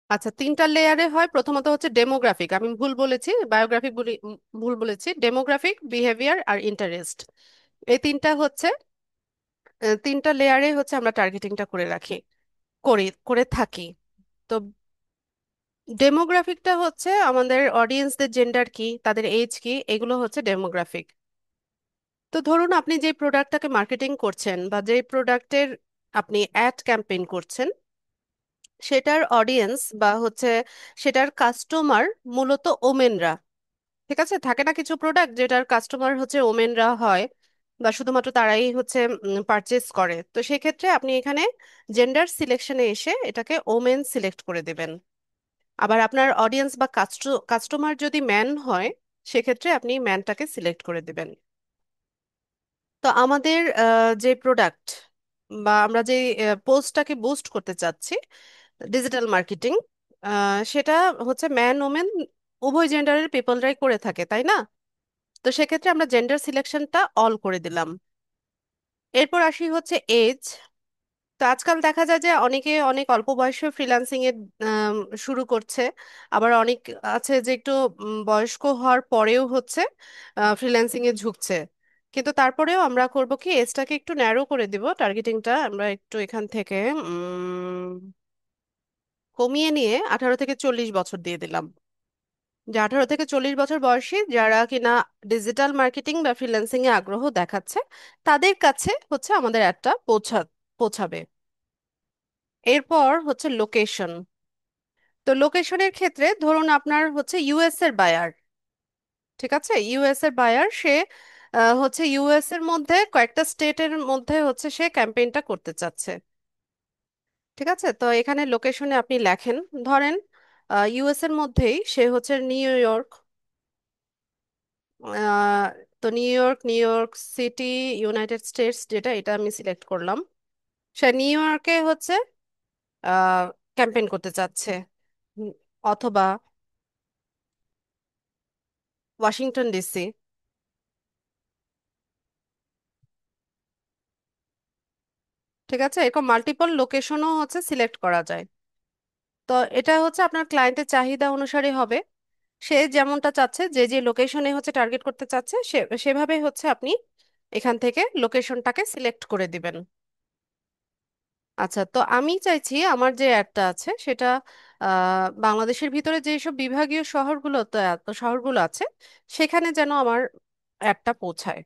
আচ্ছা, তিনটা লেয়ারে হয়। প্রথমত হচ্ছে ডেমোগ্রাফিক, আমি ভুল বলেছি, বায়োগ্রাফিক বলি, ভুল বলেছি। ডেমোগ্রাফিক, বিহেভিয়ার আর ইন্টারেস্ট, এই তিনটা হচ্ছে তিনটা লেয়ারে হচ্ছে আমরা টার্গেটিংটা করে রাখি, করে থাকি। তো ডেমোগ্রাফিকটা হচ্ছে আমাদের অডিয়েন্সদের জেন্ডার কি, তাদের এজ কি, এগুলো হচ্ছে ডেমোগ্রাফিক। তো ধরুন আপনি যে প্রোডাক্টটাকে মার্কেটিং করছেন বা যে প্রোডাক্টের আপনি অ্যাড ক্যাম্পেইন করছেন, সেটার অডিয়েন্স বা হচ্ছে সেটার কাস্টমার মূলত ওমেনরা। ঠিক আছে, থাকে না কিছু প্রোডাক্ট যেটার কাস্টমার হচ্ছে ওমেনরা হয়, বা শুধুমাত্র তারাই হচ্ছে পারচেস করে। তো সেক্ষেত্রে আপনি এখানে জেন্ডার সিলেকশনে এসে এটাকে ওমেন সিলেক্ট করে দেবেন। আবার আপনার অডিয়েন্স বা কাস্টমার যদি ম্যান হয়, সেক্ষেত্রে আপনি ম্যানটাকে সিলেক্ট করে দেবেন। তো আমাদের যে প্রোডাক্ট বা আমরা যে পোস্টটাকে বুস্ট করতে চাচ্ছি, ডিজিটাল মার্কেটিং, সেটা হচ্ছে ম্যান ওমেন উভয় জেন্ডারের পিপলরাই করে থাকে, তাই না? তো সেক্ষেত্রে আমরা জেন্ডার সিলেকশনটা অল করে দিলাম। এরপর আসি হচ্ছে এজ। তো আজকাল দেখা যায় যে অনেকে অনেক অল্প বয়সে ফ্রিল্যান্সিং এর আম, শুরু করছে। আবার অনেক আছে যে একটু বয়স্ক হওয়ার পরেও হচ্ছে ফ্রিল্যান্সিং এ ঝুঁকছে। কিন্তু তারপরেও আমরা করব কি, এজটাকে একটু ন্যারো করে দিব, টার্গেটিংটা আমরা একটু এখান থেকে কমিয়ে নিয়ে 18 থেকে 40 বছর দিয়ে দিলাম। যে 18 থেকে 40 বছর বয়সী যারা কিনা ডিজিটাল মার্কেটিং বা ফ্রিল্যান্সিং এ আগ্রহ দেখাচ্ছে, তাদের কাছে হচ্ছে আমাদের একটা পৌঁছাবে। এরপর হচ্ছে লোকেশন। তো লোকেশনের ক্ষেত্রে ধরুন আপনার হচ্ছে ইউএস এর বায়ার। ঠিক আছে, ইউএস এর বায়ার, সে হচ্ছে ইউএস এর মধ্যে কয়েকটা স্টেটের মধ্যে হচ্ছে সে ক্যাম্পেইনটা করতে চাচ্ছে। ঠিক আছে, তো এখানে লোকেশনে আপনি লেখেন, ধরেন ইউএস এর মধ্যেই সে হচ্ছে নিউ ইয়র্ক। আহ, তো New York City, United States, যেটা এটা আমি সিলেক্ট করলাম। সে নিউ ইয়র্কে হচ্ছে ক্যাম্পেইন করতে চাচ্ছে। উম, অথবা ওয়াশিংটন ডিসি। ঠিক আছে, এরকম মাল্টিপল লোকেশনও হচ্ছে সিলেক্ট করা যায়। তো এটা হচ্ছে আপনার ক্লায়েন্টের চাহিদা অনুসারে হবে। সে যেমনটা চাচ্ছে, যে যে লোকেশনে হচ্ছে টার্গেট করতে চাচ্ছে, সেভাবে হচ্ছে আপনি এখান থেকে লোকেশনটাকে সিলেক্ট করে দিবেন। আচ্ছা, তো আমি চাইছি আমার যে অ্যাডটা আছে সেটা বাংলাদেশের ভিতরে যেসব বিভাগীয় শহরগুলো আছে, সেখানে যেন আমার অ্যাডটা পৌঁছায়।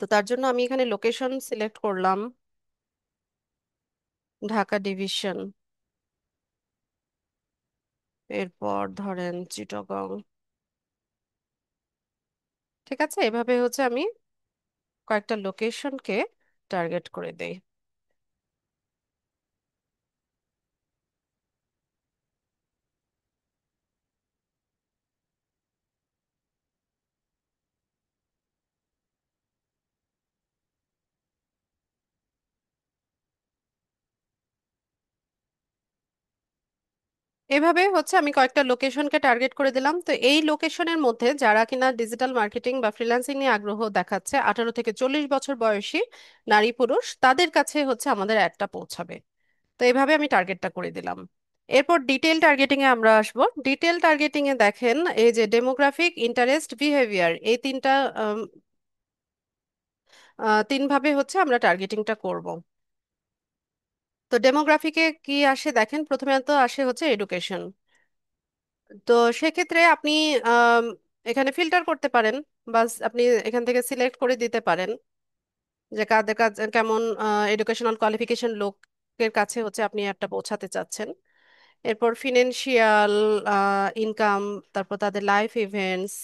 তো তার জন্য আমি এখানে লোকেশন সিলেক্ট করলাম, ঢাকা ডিভিশন। এরপর ধরেন চিটাগং। ঠিক আছে, এভাবে হচ্ছে আমি কয়েকটা লোকেশনকে টার্গেট করে দেই। এভাবে হচ্ছে আমি কয়েকটা লোকেশনকে টার্গেট করে দিলাম। তো এই লোকেশনের মধ্যে যারা কিনা ডিজিটাল মার্কেটিং বা ফ্রিল্যান্সিং নিয়ে আগ্রহ দেখাচ্ছে, 18 থেকে 40 বছর বয়সী নারী পুরুষ, তাদের কাছে হচ্ছে আমাদের অ্যাডটা পৌঁছাবে। তো এইভাবে আমি টার্গেটটা করে দিলাম। এরপর ডিটেল টার্গেটিং এ আমরা আসবো। ডিটেল টার্গেটিং এ দেখেন, এই যে ডেমোগ্রাফিক, ইন্টারেস্ট, বিহেভিয়ার, এই তিনটা তিন ভাবে হচ্ছে আমরা টার্গেটিংটা করব। তো ডেমোগ্রাফিকে কি আসে দেখেন, প্রথমে তো আসে হচ্ছে এডুকেশন। তো সেক্ষেত্রে আপনি আম, এখানে ফিল্টার করতে পারেন, বা আপনি এখান থেকে সিলেক্ট করে দিতে পারেন যে কাদের কাছে কেমন এডুকেশনাল কোয়ালিফিকেশন লোকের কাছে হচ্ছে আপনি একটা পৌঁছাতে চাচ্ছেন। এরপর ফিনান্সিয়াল ইনকাম, তারপর তাদের লাইফ ইভেন্টস,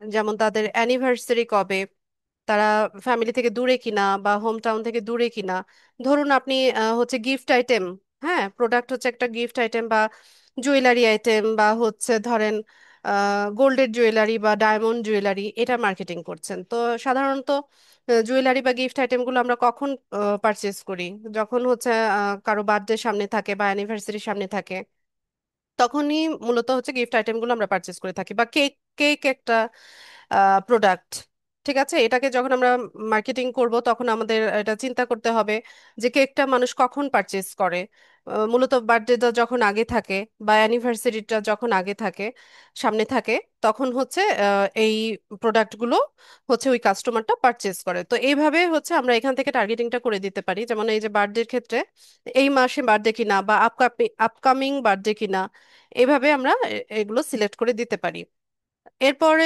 যেমন তাদের অ্যানিভার্সারি কবে, তারা ফ্যামিলি থেকে দূরে কিনা বা হোম টাউন থেকে দূরে কিনা। ধরুন আপনি হচ্ছে গিফট আইটেম, হ্যাঁ প্রোডাক্ট হচ্ছে একটা গিফট আইটেম বা জুয়েলারি আইটেম, বা হচ্ছে ধরেন গোল্ডের জুয়েলারি বা ডায়মন্ড জুয়েলারি, এটা মার্কেটিং করছেন। তো সাধারণত জুয়েলারি বা গিফট আইটেমগুলো আমরা কখন পারচেজ করি? যখন হচ্ছে কারো বার্থডে সামনে থাকে বা অ্যানিভার্সারি সামনে থাকে, তখনই মূলত হচ্ছে গিফট আইটেমগুলো আমরা পারচেস করে থাকি। বা কেক, কেক একটা প্রোডাক্ট, ঠিক আছে, এটাকে যখন আমরা মার্কেটিং করব তখন আমাদের এটা চিন্তা করতে হবে যে কেকটা মানুষ কখন পারচেস করে। মূলত বার্থডেটা যখন আগে থাকে বা অ্যানিভার্সারিটা যখন আগে থাকে, সামনে থাকে, তখন হচ্ছে এই প্রোডাক্টগুলো হচ্ছে ওই কাস্টমারটা পারচেস করে। তো এইভাবে হচ্ছে আমরা এখান থেকে টার্গেটিংটা করে দিতে পারি। যেমন এই যে বার্থডের ক্ষেত্রে, এই মাসে বার্থডে কিনা বা আপকামিং বার্থডে কিনা, এভাবে আমরা এগুলো সিলেক্ট করে দিতে পারি। এরপরে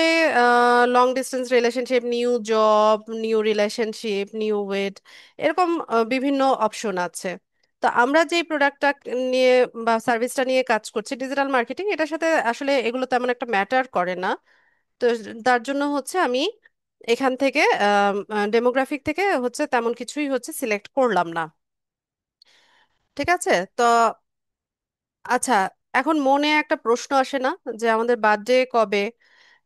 long distance relationship, new job, new relationship, new wed, এরকম বিভিন্ন অপশন আছে। তো আমরা যে প্রোডাক্টটা নিয়ে বা সার্ভিসটা নিয়ে কাজ করছি, ডিজিটাল মার্কেটিং, এটার সাথে আসলে এগুলো তেমন একটা ম্যাটার করে না। তো তার জন্য হচ্ছে আমি এখান থেকে ডেমোগ্রাফিক থেকে হচ্ছে তেমন কিছুই হচ্ছে সিলেক্ট করলাম না। ঠিক আছে। তো আচ্ছা, এখন মনে একটা প্রশ্ন আসে না যে আমাদের বার্থডে কবে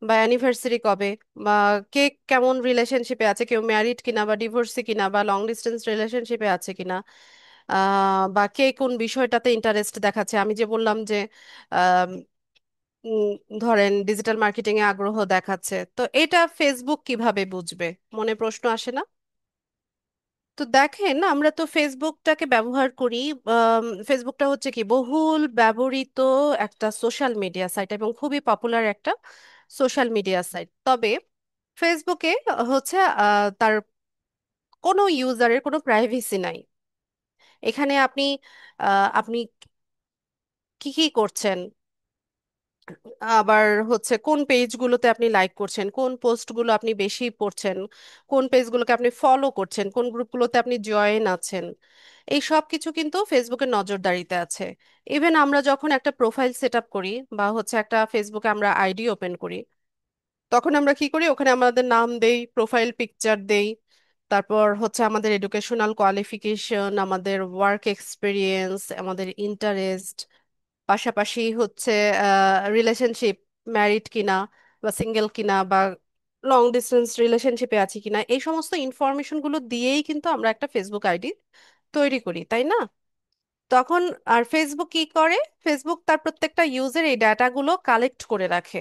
বা অ্যানিভার্সারি কবে, বা কে কেমন রিলেশনশিপে আছে, কেউ ম্যারিড কিনা বা ডিভোর্সি কিনা বা লং ডিস্টেন্স রিলেশনশিপে আছে কিনা, বা কে কোন বিষয়টাতে ইন্টারেস্ট দেখাচ্ছে। আমি যে বললাম যে আম, উম, ধরেন ডিজিটাল মার্কেটিং এ আগ্রহ দেখাচ্ছে, তো এটা ফেসবুক কিভাবে বুঝবে? মনে প্রশ্ন আসে না? তো দেখেন, আমরা তো ফেসবুকটাকে ব্যবহার করি। ফেসবুকটা হচ্ছে কি বহুল ব্যবহৃত একটা সোশ্যাল মিডিয়া সাইট এবং খুবই পপুলার একটা সোশ্যাল মিডিয়া সাইট। তবে ফেসবুকে হচ্ছে তার কোনো ইউজারের কোনো প্রাইভেসি নাই। এখানে আপনি কি কি করছেন, আবার হচ্ছে কোন পেজগুলোতে আপনি লাইক করছেন, কোন পোস্টগুলো আপনি বেশি পড়ছেন, কোন পেজগুলোকে আপনি ফলো করছেন, কোন গ্রুপগুলোতে আপনি জয়েন আছেন, এই সব কিছু কিন্তু ফেসবুকের নজরদারিতে আছে। ইভেন আমরা যখন একটা প্রোফাইল সেট আপ করি বা হচ্ছে একটা ফেসবুকে আমরা আইডি ওপেন করি, তখন আমরা কি করি, ওখানে আমাদের নাম দেই, প্রোফাইল পিকচার দেই, তারপর হচ্ছে আমাদের এডুকেশনাল কোয়ালিফিকেশন, আমাদের ওয়ার্ক এক্সপিরিয়েন্স, আমাদের ইন্টারেস্ট, পাশাপাশি হচ্ছে রিলেশনশিপ, ম্যারিড কিনা বা সিঙ্গেল কিনা বা লং ডিস্টেন্স রিলেশনশিপে আছি কিনা, এই সমস্ত ইনফরমেশনগুলো দিয়েই কিন্তু আমরা একটা ফেসবুক আইডি তৈরি করি, তাই না? তখন আর ফেসবুক কি করে, ফেসবুক তার প্রত্যেকটা ইউজের এই ডাটাগুলো কালেক্ট করে রাখে।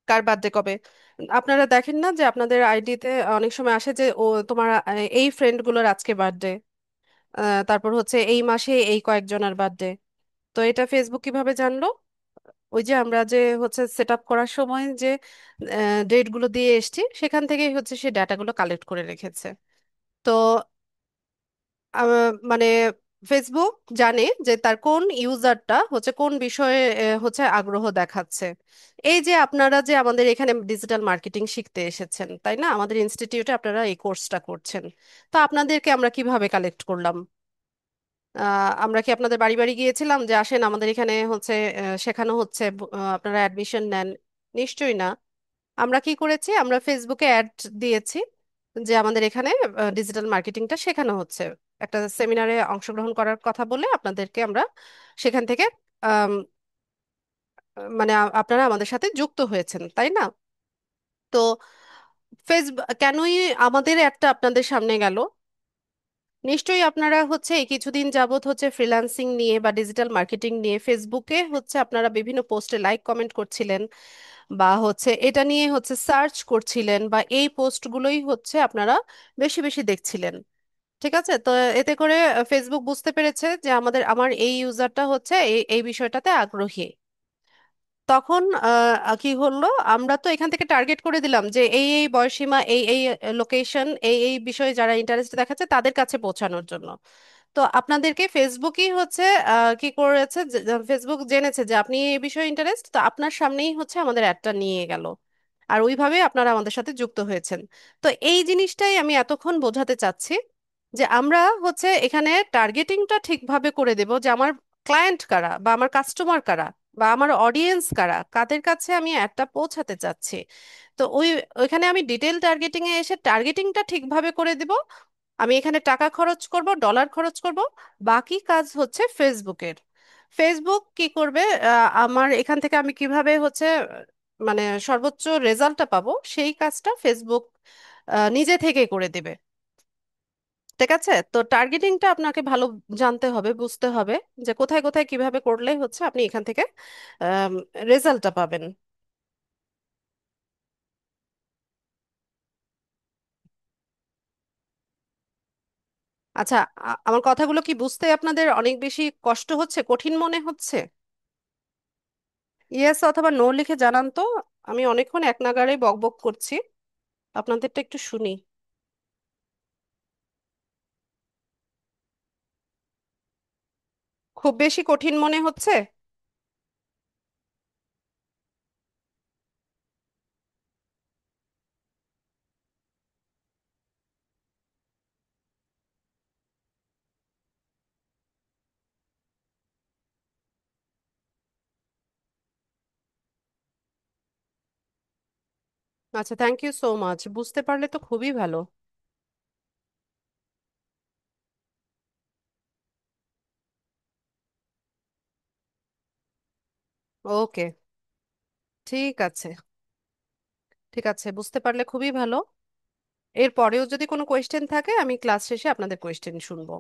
কার বার্থডে কবে, আপনারা দেখেন না যে আপনাদের আইডিতে অনেক সময় আসে যে ও তোমার এই ফ্রেন্ডগুলোর আজকে বার্থডে, তারপর হচ্ছে এই মাসে এই কয়েকজনের বার্থডে। তো এটা ফেসবুক কিভাবে জানলো? ওই যে আমরা যে হচ্ছে সেট আপ করার সময় যে ডেটগুলো দিয়ে এসছি, সেখান থেকেই হচ্ছে সে ডাটাগুলো কালেক্ট করে রেখেছে। তো মানে ফেসবুক জানে যে তার কোন ইউজারটা হচ্ছে কোন বিষয়ে হচ্ছে আগ্রহ দেখাচ্ছে। এই যে আপনারা যে আমাদের এখানে ডিজিটাল মার্কেটিং শিখতে এসেছেন, তাই না, আমাদের ইনস্টিটিউটে আপনারা এই কোর্সটা করছেন, তো আপনাদেরকে আমরা কিভাবে কালেক্ট করলাম? আমরা কি আপনাদের বাড়ি বাড়ি গিয়েছিলাম যে আসেন আমাদের এখানে হচ্ছে শেখানো হচ্ছে, আপনারা অ্যাডমিশন নেন? নিশ্চয়ই না। আমরা কি করেছি, আমরা ফেসবুকে অ্যাড দিয়েছি। যে আমাদের এখানে ডিজিটাল মার্কেটিংটা শেখানো হচ্ছে, একটা সেমিনারে অংশগ্রহণ করার কথা বলে আপনাদেরকে আমরা সেখান থেকে আম, মানে আপনারা আমাদের সাথে যুক্ত হয়েছেন, তাই না? তো ফেসবুক কেনই আমাদের একটা আপনাদের সামনে গেল, নিশ্চয়ই আপনারা হচ্ছে এই কিছুদিন যাবত হচ্ছে ফ্রিল্যান্সিং নিয়ে বা ডিজিটাল মার্কেটিং নিয়ে ফেসবুকে হচ্ছে আপনারা বিভিন্ন পোস্টে লাইক কমেন্ট করছিলেন, বা হচ্ছে এটা নিয়ে হচ্ছে সার্চ করছিলেন, বা এই পোস্টগুলোই হচ্ছে আপনারা বেশি বেশি দেখছিলেন। ঠিক আছে, তো এতে করে ফেসবুক বুঝতে পেরেছে যে আমার এই ইউজারটা হচ্ছে এই এই বিষয়টাতে আগ্রহী। তখন কি হলো, আমরা তো এখান থেকে টার্গেট করে দিলাম যে এই এই বয়সীমা, এই এই লোকেশন, এই এই বিষয়ে যারা ইন্টারেস্ট দেখাচ্ছে তাদের কাছে পৌঁছানোর জন্য। তো আপনাদেরকে ফেসবুকই হচ্ছে কি করেছে, ফেসবুক জেনেছে যে আপনি এই বিষয়ে ইন্টারেস্ট, তো আপনার সামনেই হচ্ছে আমাদের অ্যাডটা নিয়ে গেল, আর ওইভাবে আপনারা আমাদের সাথে যুক্ত হয়েছেন। তো এই জিনিসটাই আমি এতক্ষণ বোঝাতে চাচ্ছি, যে আমরা হচ্ছে এখানে টার্গেটিংটা ঠিকভাবে করে দেব, যে আমার ক্লায়েন্ট কারা বা আমার কাস্টমার কারা বা আমার অডিয়েন্স কারা, কাদের কাছে আমি অ্যাডটা পৌঁছাতে চাচ্ছি। তো ওইখানে আমি ডিটেল টার্গেটিং এ এসে টার্গেটিংটা ঠিকভাবে করে দিব। আমি এখানে টাকা খরচ করব, ডলার খরচ করব, বাকি কাজ হচ্ছে ফেসবুকের। ফেসবুক কি করবে, আমার এখান থেকে আমি কিভাবে হচ্ছে মানে সর্বোচ্চ রেজাল্টটা পাবো সেই কাজটা ফেসবুক নিজে থেকে করে দেবে। ঠিক আছে, তো টার্গেটিংটা আপনাকে ভালো জানতে হবে, বুঝতে হবে যে কোথায় কোথায় কিভাবে করলে হচ্ছে আপনি এখান থেকে রেজাল্টটা পাবেন। আচ্ছা, আমার কথাগুলো কি বুঝতে আপনাদের অনেক বেশি কষ্ট হচ্ছে, কঠিন মনে হচ্ছে? ইয়েস অথবা নো লিখে জানান তো। আমি অনেকক্ষণ এক নাগাড়ে বকবক করছি, আপনাদেরটা একটু শুনি। খুব বেশি কঠিন মনে হচ্ছে? আচ্ছা, থ্যাংক ইউ সো মাচ, বুঝতে পারলে তো খুবই ভালো। ওকে, ঠিক আছে। ঠিক আছে, বুঝতে পারলে খুবই ভালো। এর পরেও যদি কোনো কোয়েশ্চেন থাকে আমি ক্লাস শেষে আপনাদের কোয়েশ্চেন শুনবো।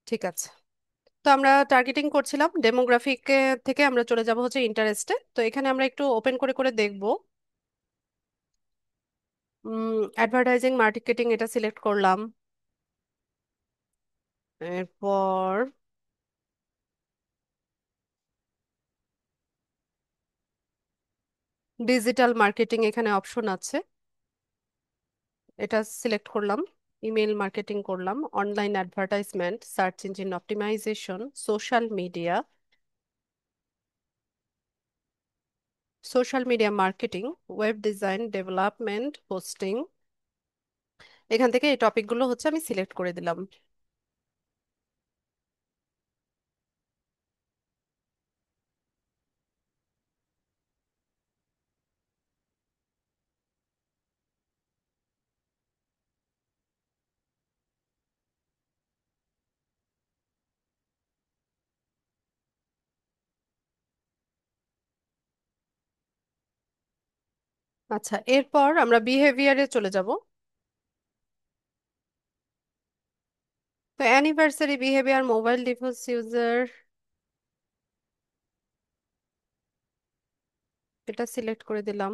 ঠিক আছে, তো আমরা টার্গেটিং করছিলাম ডেমোগ্রাফিক থেকে আমরা চলে যাব হচ্ছে ইন্টারেস্টে। তো এখানে আমরা একটু ওপেন করে করে দেখব। অ্যাডভার্টাইজিং মার্কেটিং এটা সিলেক্ট করলাম। এরপর ডিজিটাল মার্কেটিং এখানে অপশন আছে, এটা সিলেক্ট করলাম। ইমেল মার্কেটিং করলাম, online advertisement, search engine optimisation, social media, social media marketing, web design, development, hosting. এখান থেকে এই টপিকগুলো হচ্ছে আমি সিলেক্ট করে দিলাম। আচ্ছা, এরপর আমরা বিহেভিয়ারে চলে যাব। তো anniversary behaviour, mobile device user, এটা সিলেক্ট করে দিলাম।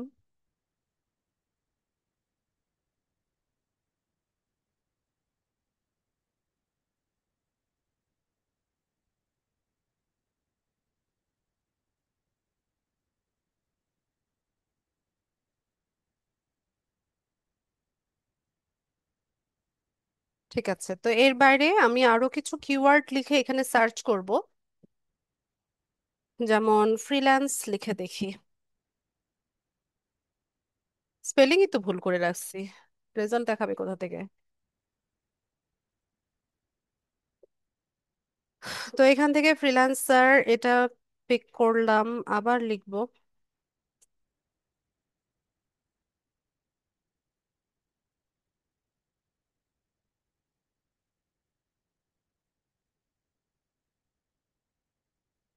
ঠিক আছে, তো এর বাইরে আমি আরো কিছু কিওয়ার্ড লিখে এখানে সার্চ করব। যেমন ফ্রিল্যান্স লিখে দেখি। স্পেলিংই তো ভুল করে রাখছি, রেজাল্ট দেখাবে কোথা থেকে? তো এখান থেকে ফ্রিল্যান্সার এটা পিক করলাম, আবার লিখবো।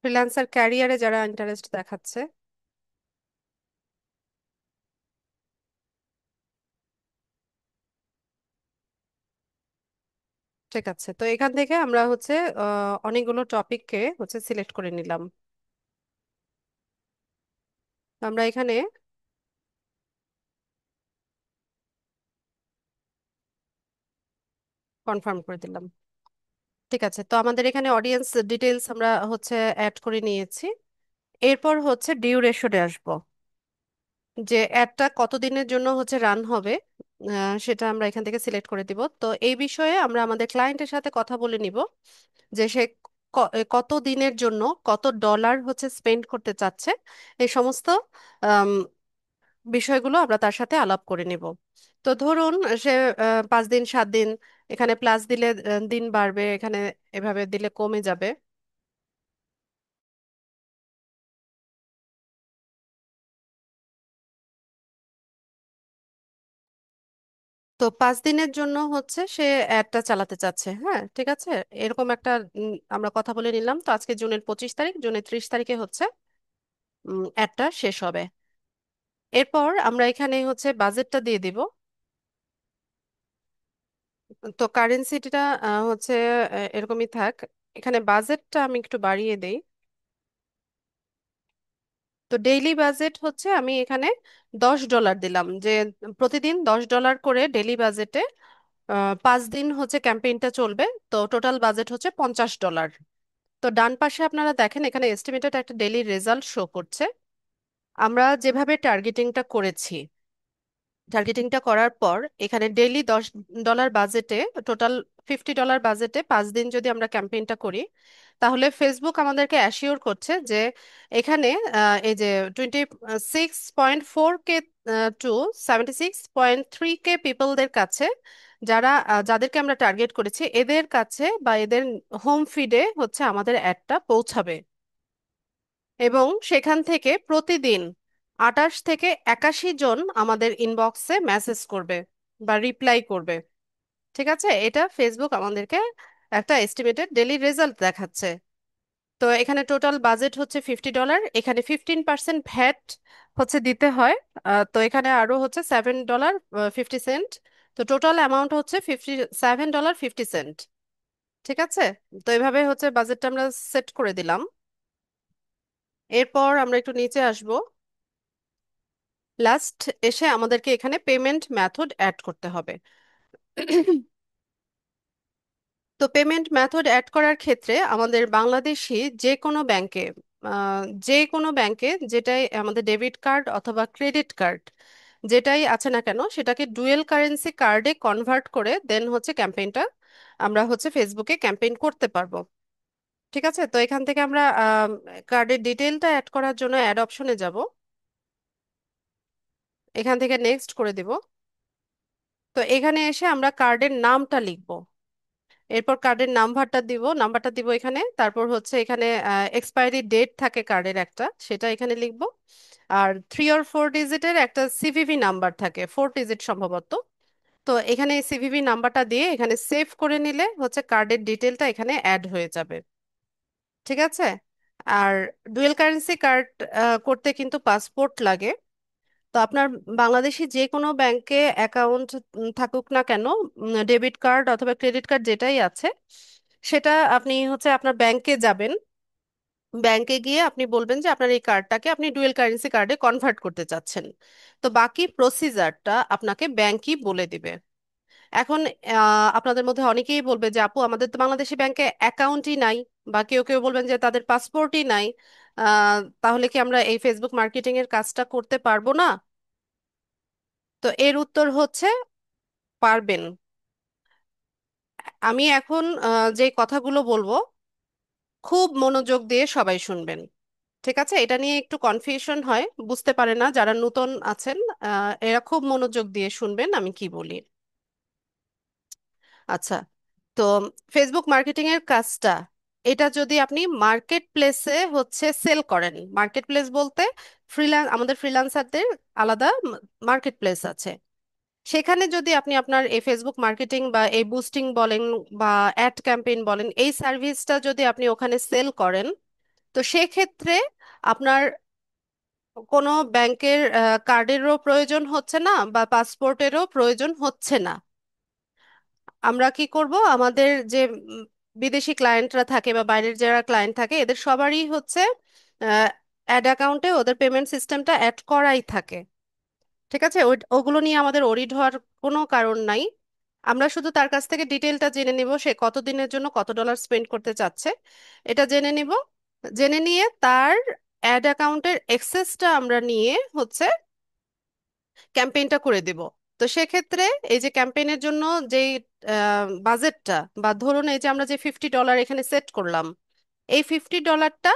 ফ্রিল্যান্সার ক্যারিয়ারে যারা ইন্টারেস্ট দেখাচ্ছে। ঠিক আছে, তো এখান থেকে আমরা হচ্ছে অনেকগুলো টপিককে হচ্ছে সিলেক্ট করে নিলাম। আমরা এখানে কনফার্ম করে দিলাম। ঠিক আছে, তো আমাদের এখানে অডিয়েন্স ডিটেলস আমরা হচ্ছে অ্যাড করে নিয়েছি। এরপর হচ্ছে ডিউরেশনে আসবো, যে অ্যাডটা কতদিনের জন্য হচ্ছে রান হবে। সেটা আমরা এখান থেকে সিলেক্ট করে দিব। তো এই বিষয়ে আমরা আমাদের ক্লায়েন্টের সাথে কথা বলে নিব, যে সে কত দিনের জন্য কত ডলার হচ্ছে স্পেন্ড করতে চাচ্ছে। এই সমস্ত আম, বিষয়গুলো আমরা তার সাথে আলাপ করে নিব। তো ধরুন সে 5 দিন 7 দিন, এখানে প্লাস দিলে দিন বাড়বে, এখানে এভাবে দিলে কমে যাবে। তো 5 দিনের জন্য হচ্ছে সে অ্যাডটা চালাতে চাচ্ছে, হ্যাঁ ঠিক আছে। এরকম একটা আমরা কথা বলে নিলাম। তো আজকে জুনের 25 তারিখ, জুনের 30 তারিখে হচ্ছে অ্যাডটা শেষ হবে। এরপর আমরা এখানে হচ্ছে বাজেটটা দিয়ে দিব। তো কারেন্সিটা হচ্ছে এরকমই থাক। এখানে বাজেটটা আমি একটু বাড়িয়ে দেই। তো ডেইলি বাজেট হচ্ছে আমি এখানে $10 দিলাম, যে প্রতিদিন $10 করে ডেইলি বাজেটে 5 দিন হচ্ছে ক্যাম্পেইনটা চলবে। তো টোটাল বাজেট হচ্ছে $50। তো ডান পাশে আপনারা দেখেন এখানে এস্টিমেটেড একটা ডেইলি রেজাল্ট শো করছে। আমরা যেভাবে টার্গেটিংটা করেছি, টার্গেটিংটা করার পর এখানে ডেইলি $10 বাজেটে, টোটাল $50 বাজেটে 5 দিন যদি আমরা ক্যাম্পেইনটা করি, তাহলে ফেসবুক আমাদেরকে অ্যাসিওর করছে যে এখানে এই যে 26.4K টু 76.3K পিপলদের কাছে, যাদেরকে আমরা টার্গেট করেছি, এদের কাছে বা এদের হোম ফিডে হচ্ছে আমাদের অ্যাডটা পৌঁছাবে। এবং সেখান থেকে প্রতিদিন 28 থেকে 81 জন আমাদের ইনবক্সে মেসেজ করবে বা রিপ্লাই করবে। ঠিক আছে, এটা ফেসবুক আমাদেরকে একটা এস্টিমেটেড ডেলি রেজাল্ট দেখাচ্ছে। তো এখানে টোটাল বাজেট হচ্ছে $50, এখানে 15% ভ্যাট হচ্ছে দিতে হয়। তো এখানে আরো হচ্ছে $7.50। তো টোটাল অ্যামাউন্ট হচ্ছে $57.50। ঠিক আছে, তো এভাবে হচ্ছে বাজেটটা আমরা সেট করে দিলাম। এরপর আমরা একটু নিচে আসব। লাস্ট এসে আমাদেরকে এখানে পেমেন্ট মেথড অ্যাড করতে হবে। তো পেমেন্ট মেথড অ্যাড করার ক্ষেত্রে আমাদের বাংলাদেশি যে কোনো ব্যাংকে, যে কোনো ব্যাংকে যেটাই আমাদের ডেবিট কার্ড অথবা ক্রেডিট কার্ড যেটাই আছে না কেন, সেটাকে ডুয়েল কারেন্সি কার্ডে কনভার্ট করে দেন হচ্ছে ক্যাম্পেইনটা আমরা হচ্ছে ফেসবুকে ক্যাম্পেইন করতে পারবো। ঠিক আছে, তো এখান থেকে আমরা কার্ডের ডিটেলটা অ্যাড করার জন্য অ্যাড অপশনে যাব। এখান থেকে নেক্সট করে দিব। তো এখানে এসে আমরা কার্ডের নামটা লিখব। এরপর কার্ডের নাম্বারটা দিব এখানে। তারপর হচ্ছে এখানে এক্সপায়ারি ডেট থাকে কার্ডের একটা, সেটা এখানে লিখব। আর 3 or 4 ডিজিটের একটা সিভিভি নাম্বার থাকে, 4 ডিজিট সম্ভবত। তো এখানে সিভিভি নাম্বারটা দিয়ে এখানে সেভ করে নিলে হচ্ছে কার্ডের ডিটেলটা এখানে অ্যাড হয়ে যাবে। ঠিক আছে। আর ডুয়েল কারেন্সি কার্ড করতে কিন্তু পাসপোর্ট লাগে। তো আপনার বাংলাদেশি যে কোনো ব্যাংকে অ্যাকাউন্ট থাকুক না কেন, ডেবিট কার্ড অথবা ক্রেডিট কার্ড যেটাই আছে, সেটা আপনি হচ্ছে আপনার ব্যাংকে যাবেন। ব্যাংকে গিয়ে আপনি বলবেন যে আপনার এই কার্ডটাকে আপনি ডুয়েল কারেন্সি কার্ডে কনভার্ট করতে চাচ্ছেন। তো বাকি প্রসিজারটা আপনাকে ব্যাংকই বলে দিবে। এখন আপনাদের মধ্যে অনেকেই বলবে যে আপু আমাদের তো বাংলাদেশি ব্যাংকে অ্যাকাউন্টই নাই, বা কেউ কেউ বলবেন যে তাদের পাসপোর্টই নাই। তাহলে কি আমরা এই ফেসবুক মার্কেটিং এর কাজটা করতে পারবো না? তো এর উত্তর হচ্ছে পারবেন। আমি এখন যে কথাগুলো বলবো খুব মনোযোগ দিয়ে সবাই শুনবেন। ঠিক আছে, এটা নিয়ে একটু কনফিউশন হয়, বুঝতে পারে না যারা নতুন আছেন। এরা খুব মনোযোগ দিয়ে শুনবেন আমি কি বলি। আচ্ছা, তো ফেসবুক মার্কেটিং এর কাজটা এটা যদি আপনি মার্কেট প্লেসে হচ্ছে সেল করেন, মার্কেট প্লেস বলতে আমাদের ফ্রিল্যান্সারদের আলাদা মার্কেট প্লেস আছে। সেখানে যদি আপনি আপনার এই ফেসবুক মার্কেটিং বা এই বুস্টিং বলেন বা অ্যাড ক্যাম্পেইন বলেন, এই সার্ভিসটা যদি আপনি ওখানে সেল করেন, তো সেক্ষেত্রে আপনার কোনো ব্যাংকের কার্ডেরও প্রয়োজন হচ্ছে না বা পাসপোর্টেরও প্রয়োজন হচ্ছে না। আমরা কি করব, আমাদের যে বিদেশি ক্লায়েন্টরা থাকে বা বাইরের যারা ক্লায়েন্ট থাকে, এদের সবারই হচ্ছে অ্যাড অ্যাকাউন্টে ওদের পেমেন্ট সিস্টেমটা অ্যাড করাই থাকে। ঠিক আছে, ওগুলো নিয়ে আমাদের ওরিড হওয়ার কোনো কারণ নাই। আমরা শুধু তার কাছ থেকে ডিটেলটা জেনে নিব, সে কত দিনের জন্য কত ডলার স্পেন্ড করতে চাচ্ছে, এটা জেনে নিব। জেনে নিয়ে তার অ্যাড অ্যাকাউন্টের অ্যাক্সেসটা আমরা নিয়ে হচ্ছে ক্যাম্পেইনটা করে দিব। তো সেক্ষেত্রে এই যে ক্যাম্পেইনের জন্য যেই বাজেটটা, বা ধরুন এই যে আমরা যে $50 এখানে সেট করলাম, এই $50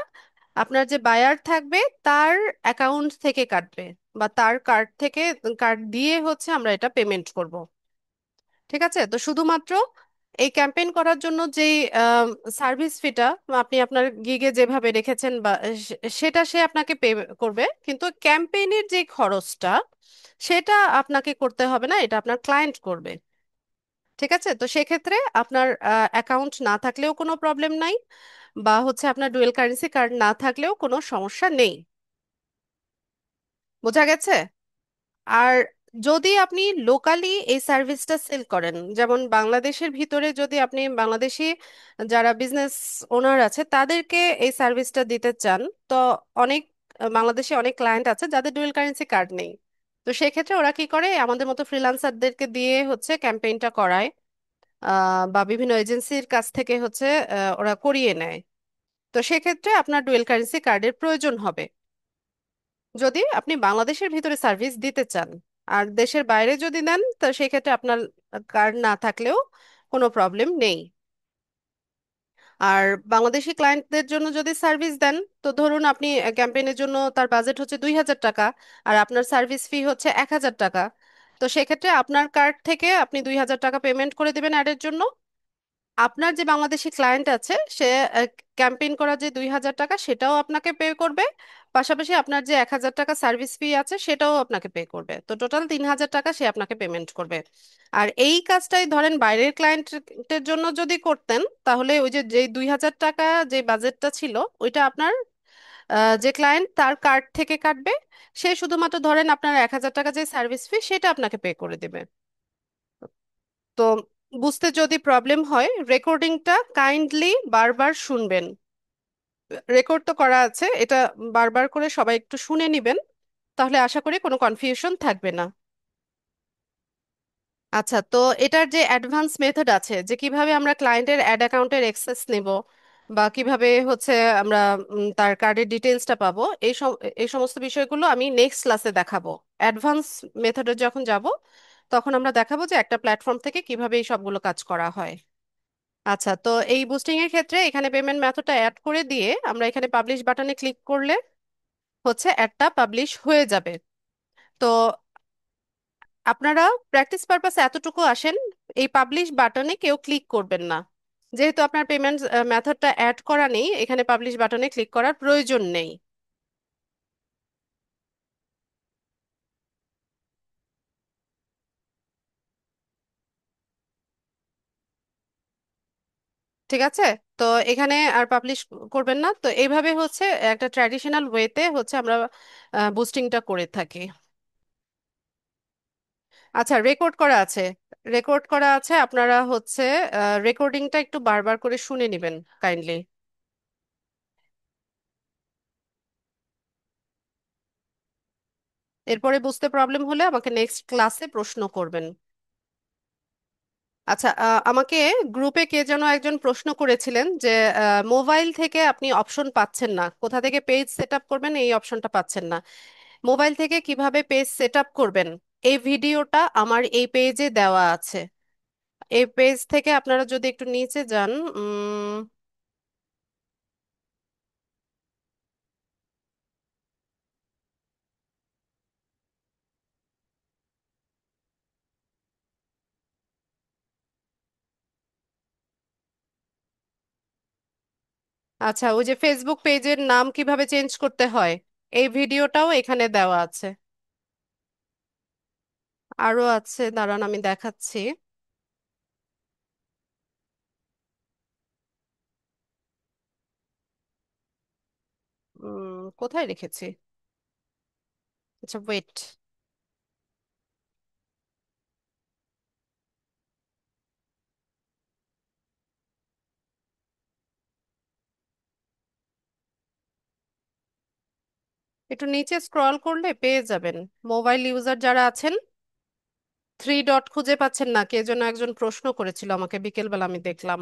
আপনার যে বায়ার থাকবে তার অ্যাকাউন্ট থেকে কাটবে, বা তার কার্ড থেকে, কার্ড দিয়ে হচ্ছে আমরা এটা পেমেন্ট করব। ঠিক আছে, তো শুধুমাত্র এই ক্যাম্পেইন করার জন্য যেই সার্ভিস ফিটা আপনি আপনার গিগে যেভাবে রেখেছেন, বা সেটা সে আপনাকে পে করবে, কিন্তু ক্যাম্পেইনের যে খরচটা সেটা আপনাকে করতে হবে না, এটা আপনার ক্লায়েন্ট করবে। ঠিক আছে, তো সেক্ষেত্রে আপনার অ্যাকাউন্ট না থাকলেও কোনো প্রবলেম নাই, বা হচ্ছে আপনার ডুয়েল কারেন্সি কার্ড না থাকলেও কোনো সমস্যা নেই। বোঝা গেছে? আর যদি আপনি লোকালি এই সার্ভিসটা সেল করেন, যেমন বাংলাদেশের ভিতরে যদি আপনি বাংলাদেশি যারা বিজনেস ওনার আছে তাদেরকে এই সার্ভিসটা দিতে চান, তো অনেক বাংলাদেশে অনেক ক্লায়েন্ট আছে যাদের ডুয়েল কারেন্সি কার্ড নেই। তো সেক্ষেত্রে ওরা কি করে, আমাদের মতো ফ্রিল্যান্সারদেরকে দিয়ে হচ্ছে ক্যাম্পেইনটা করায়, বা বিভিন্ন এজেন্সির কাছ থেকে হচ্ছে ওরা করিয়ে নেয়। তো সেক্ষেত্রে আপনার ডুয়েল কারেন্সি কার্ডের প্রয়োজন হবে যদি আপনি বাংলাদেশের ভিতরে সার্ভিস দিতে চান। আর দেশের বাইরে যদি নেন, তো সেক্ষেত্রে আপনার কার্ড না থাকলেও কোনো প্রবলেম নেই। আর বাংলাদেশি ক্লায়েন্টদের জন্য যদি সার্ভিস দেন, তো ধরুন আপনি ক্যাম্পেইনের জন্য তার বাজেট হচ্ছে 2,000 টাকা, আর আপনার সার্ভিস ফি হচ্ছে 1,000 টাকা। তো সেক্ষেত্রে আপনার কার্ড থেকে আপনি 2,000 টাকা পেমেন্ট করে দেবেন অ্যাডের জন্য। আপনার যে বাংলাদেশি ক্লায়েন্ট আছে সে ক্যাম্পেইন করার যে 2,000 টাকা সেটাও আপনাকে পে করবে, পাশাপাশি আপনার যে 1,000 টাকা সার্ভিস ফি আছে সেটাও আপনাকে পে করবে, তো টোটাল 3,000 টাকা সে আপনাকে পেমেন্ট করবে। আর এই কাজটাই ধরেন বাইরের ক্লায়েন্টের জন্য যদি করতেন, তাহলে ওই যে যে 2,000 টাকা যে বাজেটটা ছিল, ওইটা আপনার যে ক্লায়েন্ট তার কার্ড থেকে কাটবে। সে শুধুমাত্র ধরেন আপনার 1,000 টাকা যে সার্ভিস ফি সেটা আপনাকে পে করে দেবে। তো বুঝতে যদি প্রবলেম হয়, রেকর্ডিংটা কাইন্ডলি বারবার শুনবেন। রেকর্ড তো করা আছে, এটা বারবার করে সবাই একটু শুনে নিবেন, তাহলে আশা করি কোনো কনফিউশন থাকবে না। আচ্ছা, তো এটার যে অ্যাডভান্স মেথড আছে, যে কিভাবে আমরা ক্লায়েন্টের অ্যাড অ্যাকাউন্টের অ্যাক্সেস নেব, বা কিভাবে হচ্ছে আমরা তার কার্ডের ডিটেলসটা পাবো, এই সমস্ত বিষয়গুলো আমি নেক্সট ক্লাসে দেখাবো। অ্যাডভান্স মেথডে যখন যাব, তখন আমরা দেখাবো যে একটা প্ল্যাটফর্ম থেকে কিভাবে এই সবগুলো কাজ করা হয়। আচ্ছা, তো এই বুস্টিং এর ক্ষেত্রে এখানে পেমেন্ট মেথডটা অ্যাড করে দিয়ে আমরা এখানে পাবলিশ বাটনে ক্লিক করলে হচ্ছে অ্যাডটা পাবলিশ হয়ে যাবে। তো আপনারা প্র্যাকটিস পারপাসে এতটুকু আসেন, এই পাবলিশ বাটনে কেউ ক্লিক করবেন না। যেহেতু আপনার পেমেন্ট মেথডটা অ্যাড করা নেই, এখানে পাবলিশ বাটনে ক্লিক করার প্রয়োজন নেই। ঠিক আছে, তো এখানে আর পাবলিশ করবেন না। তো এইভাবে হচ্ছে একটা ট্র্যাডিশনাল ওয়েতে হচ্ছে আমরা বুস্টিংটা করে থাকি। আচ্ছা, রেকর্ড করা আছে, রেকর্ড করা আছে, আপনারা হচ্ছে রেকর্ডিংটা একটু বারবার করে শুনে নেবেন কাইন্ডলি। এরপরে বুঝতে প্রবলেম হলে আমাকে নেক্সট ক্লাসে প্রশ্ন করবেন। আচ্ছা, আমাকে গ্রুপে কে যেন একজন প্রশ্ন করেছিলেন যে মোবাইল থেকে আপনি অপশন পাচ্ছেন না, কোথা থেকে পেজ সেট আপ করবেন এই অপশনটা পাচ্ছেন না। মোবাইল থেকে কিভাবে পেজ সেট আপ করবেন, এই ভিডিওটা আমার এই পেজে দেওয়া আছে। এই পেজ থেকে আপনারা যদি একটু নিচে যান, আচ্ছা, ওই যে ফেসবুক পেজের নাম কিভাবে চেঞ্জ করতে হয় এই ভিডিওটাও এখানে দেওয়া আছে। আরো আছে, দাঁড়ান আমি দেখাচ্ছি। কোথায় রেখেছি? আচ্ছা, ওয়েট। একটু নিচে স্ক্রল করলে পেয়ে যাবেন। মোবাইল ইউজার যারা আছেন, থ্রি ডট খুঁজে পাচ্ছেন না, কে যেন একজন প্রশ্ন করেছিল আমাকে বিকেলবেলা, আমি দেখলাম।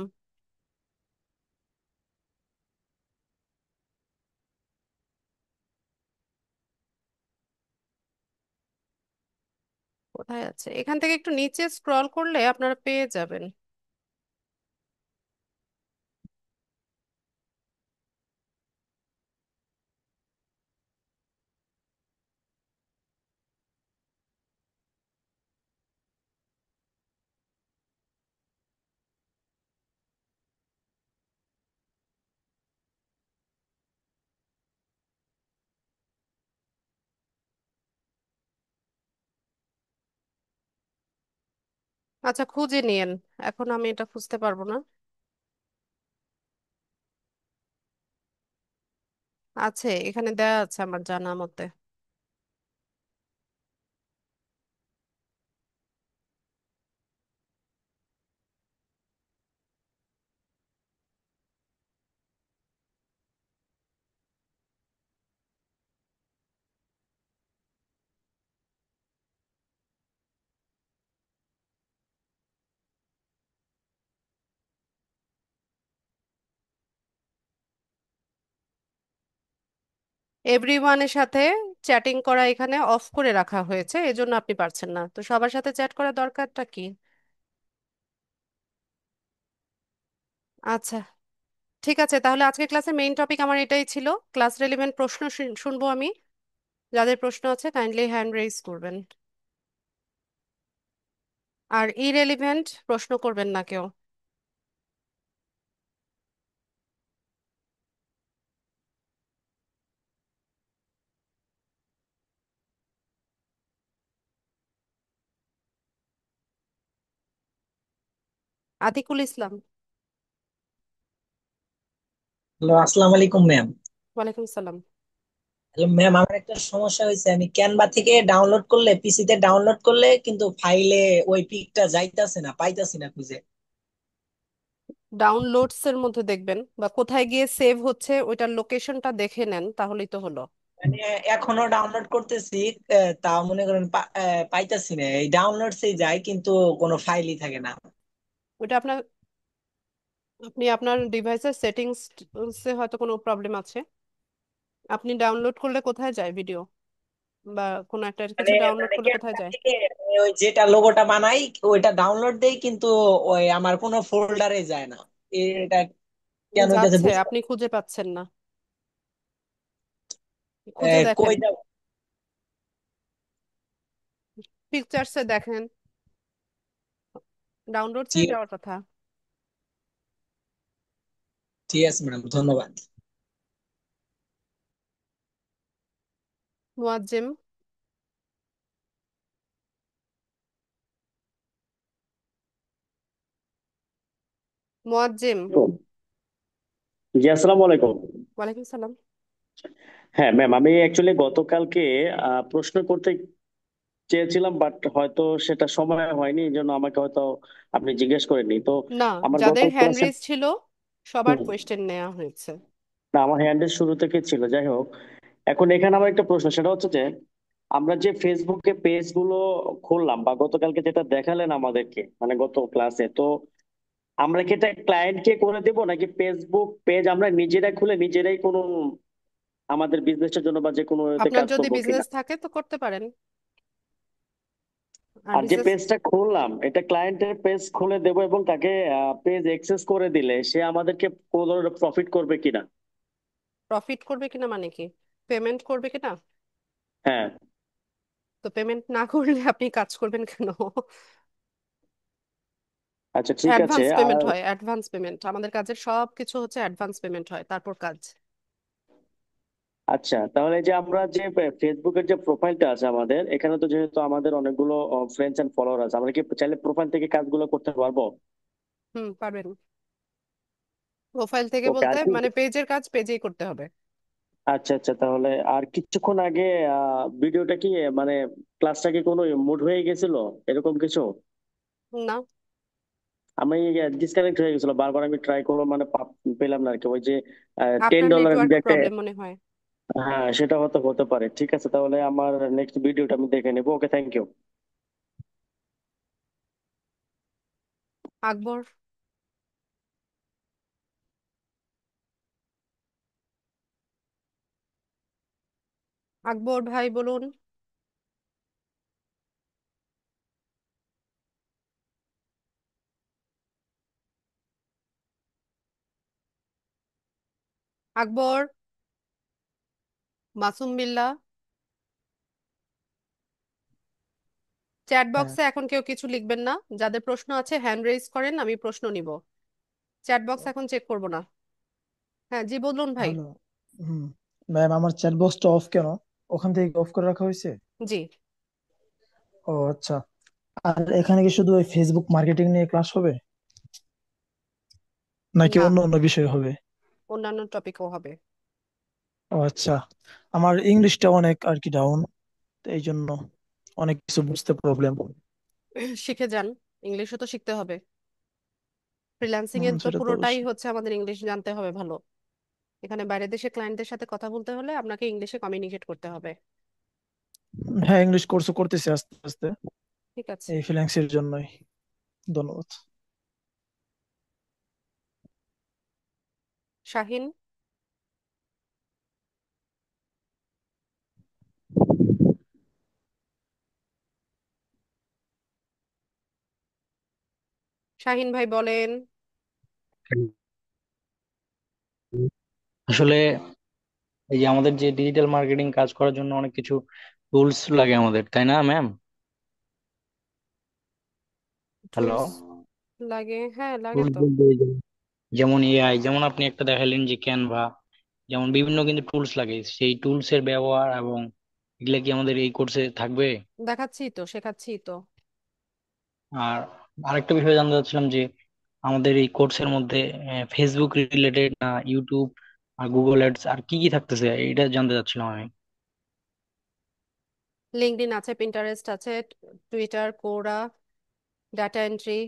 কোথায় আছে? এখান থেকে একটু নিচে স্ক্রল করলে আপনারা পেয়ে যাবেন। আচ্ছা, খুঁজে নিয়েন। এখন আমি এটা খুঁজতে পারবো না। আছে, এখানে দেয়া আছে আমার জানা মতে। এভরিওয়ানের সাথে চ্যাটিং করা এখানে অফ করে রাখা হয়েছে, এজন্য আপনি পারছেন না। তো সবার সাথে চ্যাট করার দরকারটা কি? আচ্ছা, ঠিক আছে, তাহলে আজকে ক্লাসের মেইন টপিক আমার এটাই ছিল। ক্লাস রেলিভেন্ট প্রশ্ন শুনবো আমি। যাদের প্রশ্ন আছে কাইন্ডলি হ্যান্ড রেইজ করবেন। আর ইরেলিভেন্ট প্রশ্ন করবেন না কেউ। আতিকুল ইসলাম। হ্যালো, আসসালামু আলাইকুম ম্যাম। ওয়ালাইকুম সালাম। হ্যালো ম্যাম, আমার একটা সমস্যা হয়েছে। আমি ক্যানভা থেকে ডাউনলোড করলে, পিসিতে ডাউনলোড করলে কিন্তু ফাইলে ওই পিকটা যাইতাছে না, পাইতাছি না খুঁজে। ডাউনলোডস এর মধ্যে দেখবেন, বা কোথায় গিয়ে সেভ হচ্ছে ওইটার লোকেশনটা দেখে নেন, তাহলেই তো হলো। মানে এখনো ডাউনলোড করতেছি, তাও মনে করেন পাইতাছি না। এই ডাউনলোডসেই যায় কিন্তু কোনো ফাইলই থাকে না। ওইটা আপনার, আপনি আপনার ডিভাইসের সেটিংস এ হয়তো কোনো প্রবলেম আছে। আপনি ডাউনলোড করলে কোথায় যায় ভিডিও, বা কোনো একটা মানে কিছু ডাউনলোড মানে করলে কোথায় ক্যানভা যায়? থেকে ওই যেটা লোগোটা বানাই ওইটা ডাউনলোড দেই, কিন্তু ওই আমার কোনো ফোল্ডারে যায় না। এটা কেন হইতাছে যাচ্ছে, বুঝতে আপনি খুঁজে পাচ্ছেন না। খুঁজে দেখেন, কই যাব? পিকচার্সে দেখেন, ডাউনলোডসে ঠিক যাওয়ার কথা। ঠিক আছে ম্যাডাম, ধন্যবাদ। মুয়াজ্জেম। মুয়াজ্জেম। জি, আসসালামু আলাইকুম। ওয়ালাইকুম সালাম। হ্যাঁ ম্যাম, আমি অ্যাকচুয়ালি গতকালকে প্রশ্ন করতে চেয়েছিলাম, বাট হয়তো সেটা সময় হয়নি, এই জন্য আমাকে হয়তো আপনি জিজ্ঞেস করেননি তো। না, আমার গত যাদের হ্যান্ড ক্লাসে রেজ ছিল সবার কোয়েশ্চেন নেওয়া হয়েছে। না, আমার হ্যান্ডেল শুরু থেকে ছিল। যাই হোক, এখন এখানে আমার একটা প্রশ্ন, সেটা হচ্ছে যে আমরা যে ফেসবুকে পেজ গুলো খুললাম বা গতকালকে যেটা দেখালেন আমাদেরকে, মানে গত ক্লাসে, তো আমরা কি এটা ক্লায়েন্টকে করে দেবো, নাকি ফেসবুক পেজ আমরা নিজেরাই খুলে নিজেরাই কোনো আমাদের বিজনেসের জন্য বা যে কোনো এতে আপনার কাজ যদি করবো কিনা? বিজনেস থাকে তো করতে পারেন। আর আর যে বিজনেস, পেজটা খুললাম এটা ক্লায়েন্টের পেজ খুলে দেবো, এবং তাকে পেজ অ্যাক্সেস করে দিলে সে আমাদেরকে কোনো ধরনের প্রফিট করবে কিনা? প্রফিট করবে কিনা মানে কি? পেমেন্ট করবে কিনা? হ্যাঁ। তো পেমেন্ট না করলে আপনি কাজ করবেন কেন? আচ্ছা ঠিক আছে। অ্যাডভান্স পেমেন্ট আর হয়, অ্যাডভান্স পেমেন্ট, আমাদের কাজের সব কিছু হচ্ছে অ্যাডভান্স পেমেন্ট হয়, তারপর কাজ। আচ্ছা, তাহলে যে আমরা যে ফেসবুকের যে প্রোফাইলটা আছে আমাদের এখানে, তো যেহেতু আমাদের অনেকগুলো ফ্রেন্ডস এন্ড ফলোয়ার আছে, আমরা কি চাইলে প্রোফাইল থেকে কাজগুলো করতে পারবো? হুম, পারবেন। প্রোফাইল থেকে ওকে, বলতে আর কি? মানে পেজের কাজ পেজেই করতে হবে। আচ্ছা আচ্ছা, তাহলে আর কিছুক্ষণ আগে ভিডিওটা কি মানে ক্লাসটা কি কোনো মুড হয়ে গেছিল এরকম কিছু? না, আমি ডিসকানেক্ট হয়ে গেছিল বারবার, আমি ট্রাই করলাম মানে পেলাম না আর কি। ওই যে টেন আপনার ডলার নেটওয়ার্ক যে একটা, প্রবলেম মনে হয়। হ্যাঁ সেটা হতে হতে পারে। ঠিক আছে, তাহলে আমার নেক্সট ভিডিওটা আমি দেখে নেবো। ওকে, থ্যাংক ইউ। আকবর, আকবর ভাই বলুন। আকবর, মাসুম বিল্লাহ। চ্যাট হ্যাঁ, বক্সে এখন কেউ কিছু লিখবেন না, যাদের প্রশ্ন আছে হ্যান্ড রেজ করেন, আমি প্রশ্ন নিব। চ্যাট বক্স এখন চেক করব না। হ্যাঁ জি বলুন ভাই। হ্যালো। হুম। ম্যাম, আমার চ্যাট বক্সটা অফ কেন? ওখান থেকে অফ করে রাখা হয়েছে? জি। ও আচ্ছা। আর এখানে কি শুধু ওই ফেসবুক মার্কেটিং নিয়ে ক্লাস হবে, নাকি না, অন্য অন্য বিষয় হবে? অন্যান্য টপিকও হবে। ও আচ্ছা। আমার ইংলিশটা অনেক আর কি ডাউন, এই জন্য অনেক কিছু বুঝতে প্রবলেম। শিখে যান, ইংলিশও তো শিখতে হবে। ফ্রিল্যান্সিং এ তো সেটা তো পুরোটাই অবশ্যই। হচ্ছে আমাদের ইংলিশ জানতে হবে ভালো। এখানে বাইরের দেশে ক্লায়েন্টদের সাথে কথা বলতে হলে আপনাকে ইংলিশে কমিউনিকেট করতে হবে। হ্যাঁ, ইংলিশ কোর্সও করতেছি আস্তে আস্তে, ঠিক আছে। এই ফ্রিল্যান্সের জন্যই। ধন্যবাদ। শাহিন, শাহিন ভাই বলেন। আসলে এই যে আমাদের যে ডিজিটাল মার্কেটিং কাজ করার জন্য অনেক কিছু টুলস লাগে আমাদের, তাই না ম্যাম? হ্যালো। টুলস লাগে, হ্যাঁ লাগে টুলস তো। বলতে এই যেমন এআই, যেমন আপনি একটা দেখালেন যে ক্যানভা, যেমন বিভিন্ন কিন্তু টুলস লাগে, সেই টুলস এর ব্যবহার এবং এগুলা কি আমাদের এই কোর্সে থাকবে? দেখাচ্ছি তো, শেখাচ্ছি তো। আর আরেকটা বিষয় জানতে চাচ্ছিলাম যে আমাদের এই কোর্সের মধ্যে ফেসবুক রিলেটেড না ইউটিউব আর গুগল অ্যাডস আর কি কি থাকতেছে এটা জানতে চাচ্ছিলাম আমি। লিঙ্কডইন আছে, পিন্টারেস্ট আছে, টুইটার, কোরা, ডাটা এন্ট্রি।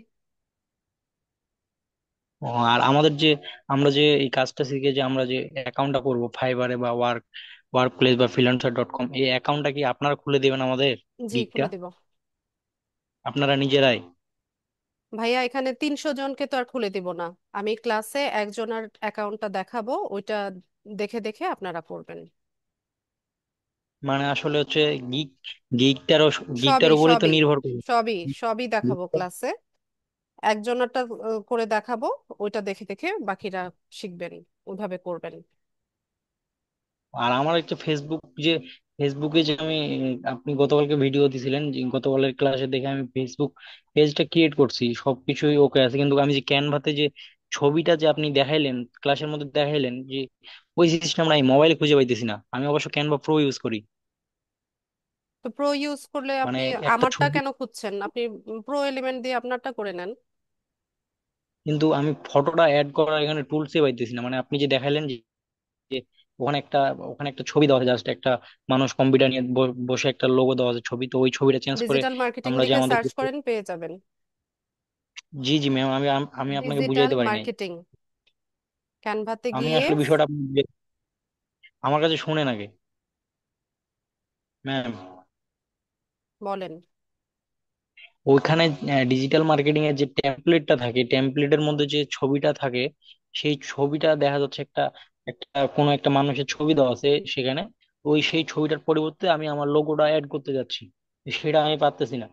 ও, আর আমাদের যে আমরা যে এই কাজটা শিখে যে আমরা যে অ্যাকাউন্টটা করবো ফাইবারে বা ওয়ার্ক প্লেস বা ফ্রিল্যান্সার.কম, এই অ্যাকাউন্টটা কি আপনারা খুলে দিবেন আমাদের জি, গিগটা? খুলে দিব। আপনারা নিজেরাই? ভাইয়া এখানে 300 জনকে তো আর খুলে দিব না। আমি ক্লাসে একজনের অ্যাকাউন্টটা দেখাবো, ওইটা দেখে দেখে আপনারা করবেন। মানে আসলে হচ্ছে গিগ গিগটারও গিগটার সবই উপরেই তো সবই নির্ভর করে। সবই সবই দেখাবো ক্লাসে। একজনেরটা করে দেখাবো, ওইটা দেখে দেখে বাকিরা শিখবেন, ওইভাবে করবেন। আর আমার একটা ফেসবুকে যে আমি আপনি গতকালকে ভিডিও দিছিলেন যে গতকালের ক্লাসে দেখে আমি ফেসবুক পেজটা ক্রিয়েট করছি, সবকিছুই ওকে আছে, কিন্তু আমি যে ক্যানভাতে যে ছবিটা যে আপনি দেখাইলেন ক্লাসের মধ্যে দেখাইলেন যে ওই সিস্টেমটা আমি মোবাইলে খুঁজে পাইতেছি না। আমি অবশ্য ক্যানভা প্রো ইউজ করি। তো প্রো ইউজ করলে মানে আপনি একটা আমারটা ছবি, কেন খুঁজছেন? আপনি প্রো এলিমেন্ট দিয়ে আপনারটা করে নেন। কিন্তু আমি ফটোটা অ্যাড করার এখানে টুলসে পাইতেছি না। মানে আপনি যে দেখাইলেন যে ওখানে একটা ওখানে একটা ছবি দেওয়া আছে, জাস্ট একটা মানুষ কম্পিউটার নিয়ে বসে একটা লোগো দেওয়া আছে ছবি, তো ওই ছবিটা চেঞ্জ করে ডিজিটাল মার্কেটিং আমরা যে লিখে আমাদের সার্চ করেন, পেয়ে যাবেন। জি জি ম্যাম, আমি আমি আপনাকে ডিজিটাল বুঝাইতে পারি নাই। মার্কেটিং, ক্যানভাতে আমি গিয়ে। আসলে বিষয়টা আমার কাছে শুনে নাকি ম্যাম, বলেন। ওইখানে ডিজিটাল মার্কেটিং এর যে টেমপ্লেটটা থাকে, টেমপ্লেটের মধ্যে যে ছবিটা থাকে, সেই ছবিটা দেখা যাচ্ছে একটা একটা কোনো একটা মানুষের ছবি দেওয়া আছে সেখানে, সেই ছবিটার পরিবর্তে আমি আমার লোগোটা অ্যাড করতে যাচ্ছি, সেটা আমি পারতেছি না।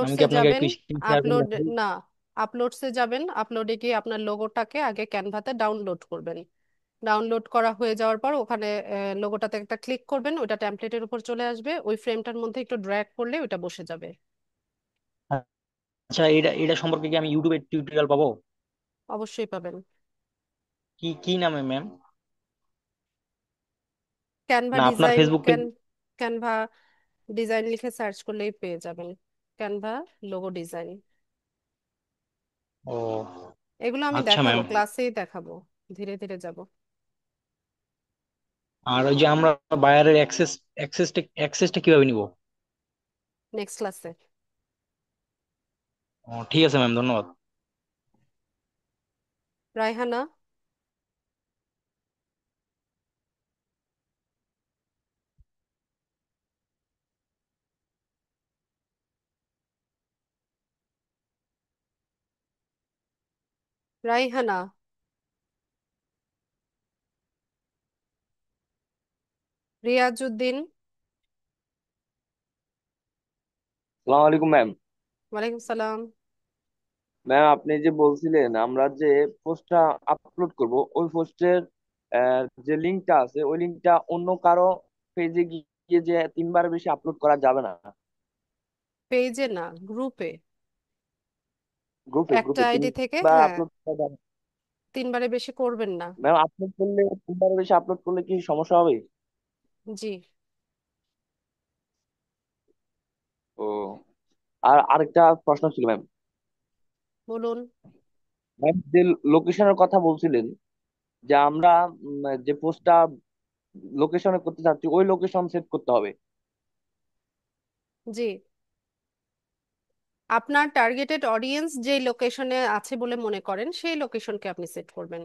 আমি কি আপলোডসে আপনাকে যাবেন। একটু স্ক্রিন শেয়ার করে আপলোড, দেখাই? না, আপলোডসে যাবেন, আপলোডে গিয়ে আপনার লোগোটাকে আগে ক্যানভাতে ডাউনলোড করবেন। ডাউনলোড করা হয়ে যাওয়ার পর ওখানে লোগোটাতে একটা ক্লিক করবেন, ওইটা টেমপ্লেটের উপর চলে আসবে, ওই ফ্রেমটার মধ্যে একটু ড্র্যাগ করলে ওইটা বসে যাবে। আচ্ছা, এটা এটা সম্পর্কে কি আমি ইউটিউবে টিউটোরিয়াল পাবো? অবশ্যই পাবেন। কি কি নামে ম্যাম? ক্যানভা না, আপনার design, Facebook page? Canva design লিখে সার্চ করলেই পেয়ে যাবেন। Canva logo design. ও এগুলো আমি আচ্ছা দেখাবো, ম্যাম। ক্লাসেই দেখাবো, ধীরে ধীরে যাব। আর ওই যে আমরা বায়ারের অ্যাক্সেসটা কিভাবে নিব? নেক্সট ক্লাসে। ও ঠিক আছে ম্যাম, ধন্যবাদ। রায়হানা। রাইহানা। রিয়াজউদ্দিন। সালাম আলাইকুম ম্যাম। ওয়ালাইকুম সালাম। ম্যাম আপনি যে বলছিলেন আমরা যে পোস্টটা আপলোড করব ওই পোস্টের যে লিঙ্কটা আছে ওই লিঙ্কটা অন্য কারো পেজে গিয়ে যে তিনবার বেশি আপলোড করা যাবে না। পেজে না, গ্রুপে। গ্রুপে একটা গ্রুপে আইডি থেকে, তিনবার হ্যাঁ। আপলোড করা যাবে না। তিনবারে বেশি করবেন না। ম্যাম আপলোড করলে তিনবার বেশি আপলোড করলে কি সমস্যা হবে? জি। ও, আর আরেকটা প্রশ্ন ছিল ম্যাম। বলুন। ম্যাম যে লোকেশনের কথা বলছিলেন যে আমরা যে পোস্টটা লোকেশনে করতে চাচ্ছি ওই লোকেশন সেট করতে হবে। জি। আপনার টার্গেটেড অডিয়েন্স যে লোকেশনে আছে বলে মনে করেন সেই লোকেশনকে আপনি সেট করবেন।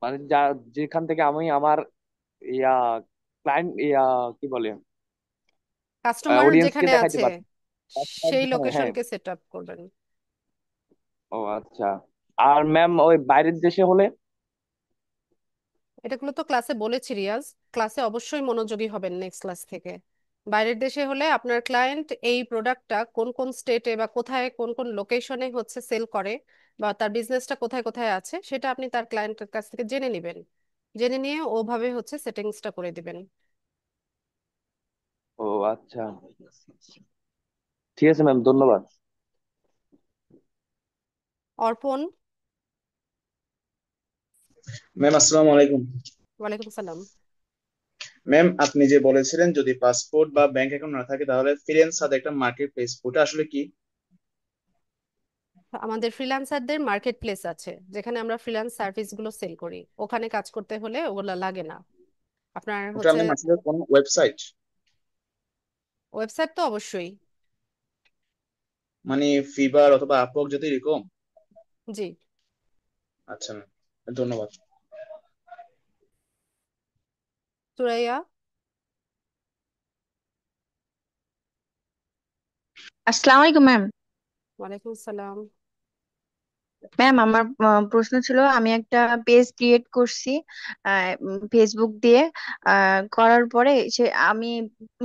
মানে যা যেখান থেকে আমি আমার ইয়া ক্লায়েন্ট ইয়া কি বলে কাস্টমার অডিয়েন্সকে যেখানে দেখাইতে আছে পারছি। কাস্টমার সেই যেখানে, হ্যাঁ। লোকেশনকে সেট আপ করবেন। ও আচ্ছা। আর ম্যাম ওই বাইরের দেশে হলে? এটাগুলো তো ক্লাসে বলেছি রিয়াজ। ক্লাসে অবশ্যই মনোযোগী হবেন নেক্সট ক্লাস থেকে। বাইরের দেশে হলে আপনার ক্লায়েন্ট এই প্রোডাক্টটা কোন কোন স্টেটে বা কোথায় কোন কোন লোকেশনে হচ্ছে সেল করে, বা তার বিজনেসটা কোথায় কোথায় আছে, সেটা আপনি তার ক্লায়েন্টের কাছ থেকে জেনে নেবেন। জেনে নিয়ে ওভাবে হচ্ছে সেটিংসটা করে দিবেন। ও আচ্ছা, ঠিক আছে ম্যাম, ধন্যবাদ। অর্পণ। ম্যাম আসসালামু আলাইকুম। ওয়ালাইকুম সালাম। ম্যাম আপনি যে বলেছিলেন যদি পাসপোর্ট বা ব্যাংক অ্যাকাউন্ট না থাকে তাহলে ফ্রিল্যান্সার একটা মার্কেট প্লেস, ওটা আসলে কি? আমাদের ফ্রিল্যান্সারদের মার্কেট প্লেস আছে যেখানে আমরা ফ্রিল্যান্স সার্ভিসগুলো সেল করি। ওখানে কাজ করতে হলে ওগুলো লাগে না। আপনার ওটা হচ্ছে ম্যাম আসলে কোন ওয়েবসাইট? ওয়েবসাইট তো অবশ্যই। মানে ফিবার অথবা আপওয়ার্ক যদি এরকম? জি। আচ্ছা ম্যাম, ধন্যবাদ। সুরাইয়া। আসসালামু আলাইকুম ম্যাম। ওয়ালাইকুম সালাম। ম্যাম আমার প্রশ্ন ছিল, আমি একটা পেজ ক্রিয়েট করছি ফেসবুক দিয়ে। করার পরে সে আমি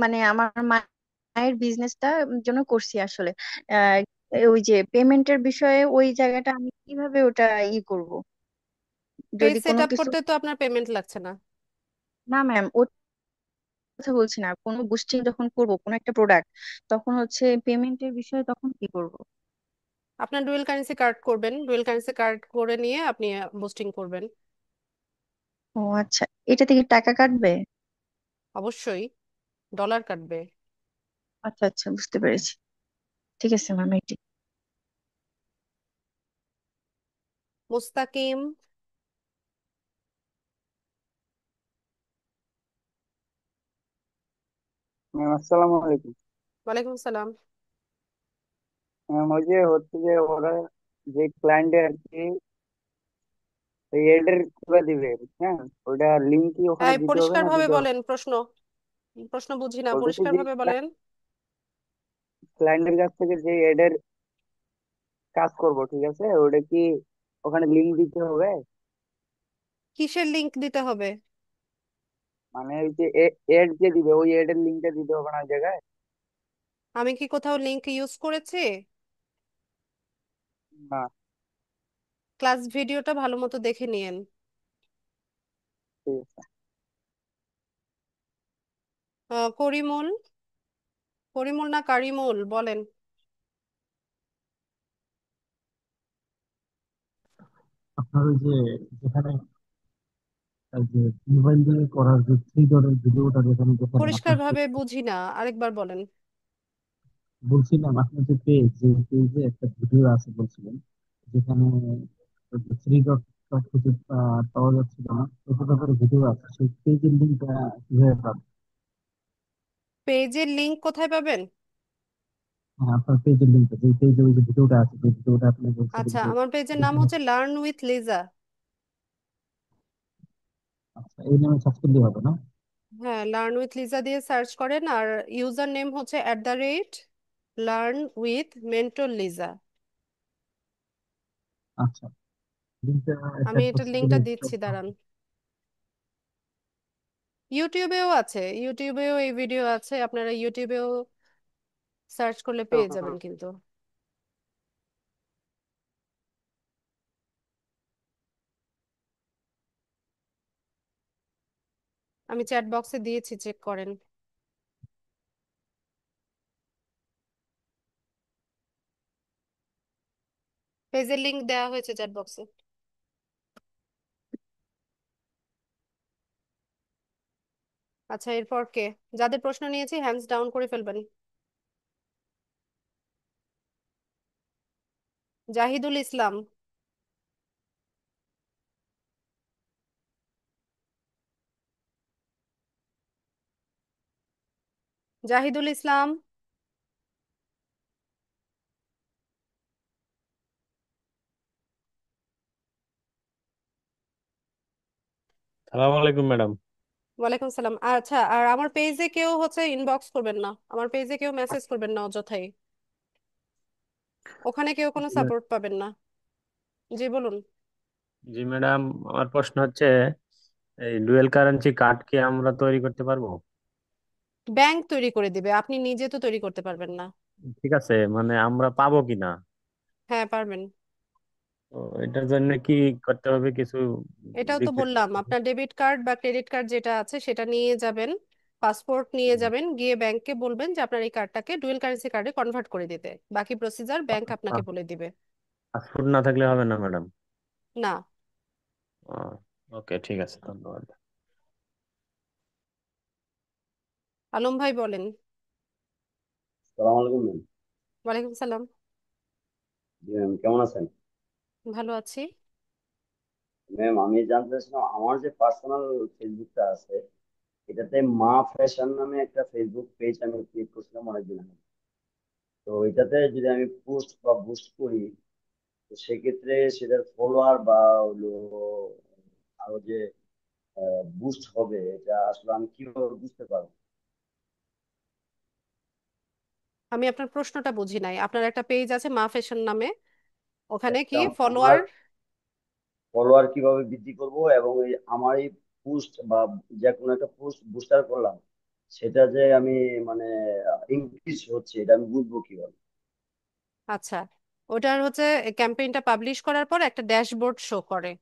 মানে আমার মায়ের বিজনেসটা জন্য করছি আসলে। আহ, ওই যে পেমেন্টের বিষয়ে ওই জায়গাটা আমি কিভাবে ওটা করব পেজ যদি সেট কোনো আপ কিছু। করতে তো আপনার পেমেন্ট লাগছে না। না ম্যাম, ও কথা বলছি না, কোনো বুস্টিং যখন করব কোনো একটা প্রোডাক্ট, তখন হচ্ছে পেমেন্টের বিষয়ে তখন কি করব? আপনার ডুয়েল কারেন্সি কার্ড করবেন, ডুয়েল কারেন্সি কার্ড করে নিয়ে আপনি বুস্টিং করবেন। ও আচ্ছা, এটা থেকে টাকা কাটবে? অবশ্যই ডলার কাটবে। আচ্ছা আচ্ছা, বুঝতে পেরেছি। ঠিক আছে ম্যাম, এটি। মুস্তাকিম। ম্যাম আসসালামু আলাইকুম। ওয়ালাইকুম সালাম। ম্যাম ওই যে হচ্ছে যে ওরা যে ক্লায়েন্টের আর কি এডের করে দিবে, হ্যাঁ, ওটা লিঙ্ক কি ওখানে এই দিতে হবে পরিষ্কার না ভাবে দিতে হবে? বলেন প্রশ্ন। প্রশ্ন বুঝি না, বলতেছি পরিষ্কার যে ভাবে বলেন। ক্লায়েন্টের কাছ থেকে যে এডের কাজ করব, ঠিক আছে, ওটা কি ওখানে লিঙ্ক দিতে হবে? কিসের লিংক দিতে হবে? মানে ওই যে এড যে দিবে ওই এডের লিঙ্কটা দিতে হবে না ওই জায়গায়? আমি কি কোথাও লিংক ইউজ করেছি? না। ক্লাস ভিডিওটা ভালো মতো দেখে নিয়েন। ঠিক আছে। করিমুল। করিমুল না কারিমুল বলেন। আপনার ওই যে যেখানে এই যে মোবাইল দিয়ে করার যে থ্রি ডটের ভিডিওটা যেখানে দেখেন পরিষ্কার আপনার ভাবে বুঝি না, আরেকবার বলেন। বলছিলাম আপনার যে পেজ, যে পেজে একটা ভিডিও আছে বলছিলেন, যেখানে থ্রি ডট খুঁজে পাওয়া যাচ্ছিল না, ছোট করে ভিডিও আছে, সেই পেজের লিঙ্কটা কিভাবে পাবেন? পেজের লিংক কোথায় পাবেন? হ্যাঁ, আপনার পেজের লিঙ্কটা, যে পেজে ওই যে ভিডিওটা আছে, যে ভিডিওটা আপনি বলছিলেন আচ্ছা, যে আমার পেজের নাম যেখানে, হচ্ছে লার্ন উইথ লিজা। আচ্ছা এই নামে সার্চ করলে হবে না? হ্যাঁ, লার্ন উইথ লিজা দিয়ে সার্চ করেন, আর ইউজার নেম হচ্ছে @লার্ন উইথ মেন্টর লিজা। আচ্ছা, লিঙ্কটা আমি চ্যাট এটা বক্সে দিলে লিঙ্কটা সব দিচ্ছি, দাঁড়ান। ইউটিউবেও আছে, ইউটিউবেও এই ভিডিও আছে, আপনারা ইউটিউবেও সার্চ করলে পেয়ে যাবেন কিন্তু। আমি চ্যাট বক্সে দিয়েছি, চেক করেন। পেজের লিংক দেওয়া হয়েছে চ্যাট বক্সে। আচ্ছা, এরপর কে? যাদের প্রশ্ন নিয়েছি হ্যান্ডস ডাউন করে ফেলবেন। জাহিদুল ইসলাম। জাহিদুল ইসলাম। সালাম আলাইকুম ম্যাডাম। ওয়ালাইকুম সালাম। আচ্ছা, আর আমার পেজে কেউ হচ্ছে ইনবক্স করবেন না, আমার পেজে কেউ মেসেজ করবেন না অযথাই। ওখানে কেউ কোনো সাপোর্ট পাবেন না। জি বলুন। জি ম্যাডাম, আমার প্রশ্ন হচ্ছে এই ডুয়েল কারেন্সি কার্ড কি আমরা তৈরি করতে পারবো? ব্যাংক তৈরি করে দিবে, আপনি নিজে তো তৈরি করতে পারবেন না। ঠিক আছে, মানে আমরা পাবো কিনা? হ্যাঁ, পারবেন। তো এটার জন্য কি করতে হবে কিছু? এটাও তো বিক্রি বললাম, আপনার ডেবিট কার্ড বা ক্রেডিট কার্ড যেটা আছে সেটা নিয়ে যাবেন, পাসপোর্ট নিয়ে যাবেন, গিয়ে ব্যাংকে বলবেন যে আপনার এই কার্ডটাকে ডুয়েল কারেন্সি কার্ডে কনভার্ট করে দিতে। বাকি প্রসিজার ব্যাংক আপনাকে বলে দিবে। পাসপোর্ট না থাকলে হবে না ম্যাডাম? না। ওকে, ঠিক আছে, ধন্যবাদ। আলম ভাই বলেন। সালাম আলাইকুম ম্যাম। ওয়ালাইকুম সালাম। জি ম্যাম, কেমন আছেন? ভালো আছি। ম্যাম, আমি জানতে চাচ্ছিলাম আমার যে পার্সোনাল ফেসবুকটা আছে, এটাতে মা ফ্যাশন নামে একটা ফেসবুক পেজ আমি ক্রিয়েট করছিলাম অনেকদিন আগে। তো এটাতে যদি আমি পোস্ট বা বুস্ট করি, তো সেক্ষেত্রে সেটার ফলোয়ার বা হলো আরো যে বুস্ট হবে, এটা আসলে আমি কিভাবে বুঝতে পারবো? আমি আপনার প্রশ্নটা বুঝি নাই। আপনার একটা পেজ আছে মা ফ্যাশন নামে, ওখানে কি একটা আমার ফলোয়ার? ফলোয়ার কিভাবে বৃদ্ধি করব, এবং এই আমার এই পোস্ট বা যে কোনো একটা পোস্ট বুস্টার করলাম, সেটা যে আমি মানে ইনক্রিজ হচ্ছে, এটা আমি বুঝবো কিভাবে? আচ্ছা, ওটার হচ্ছে ক্যাম্পেইনটা পাবলিশ করার পর একটা ড্যাশবোর্ড শো করে।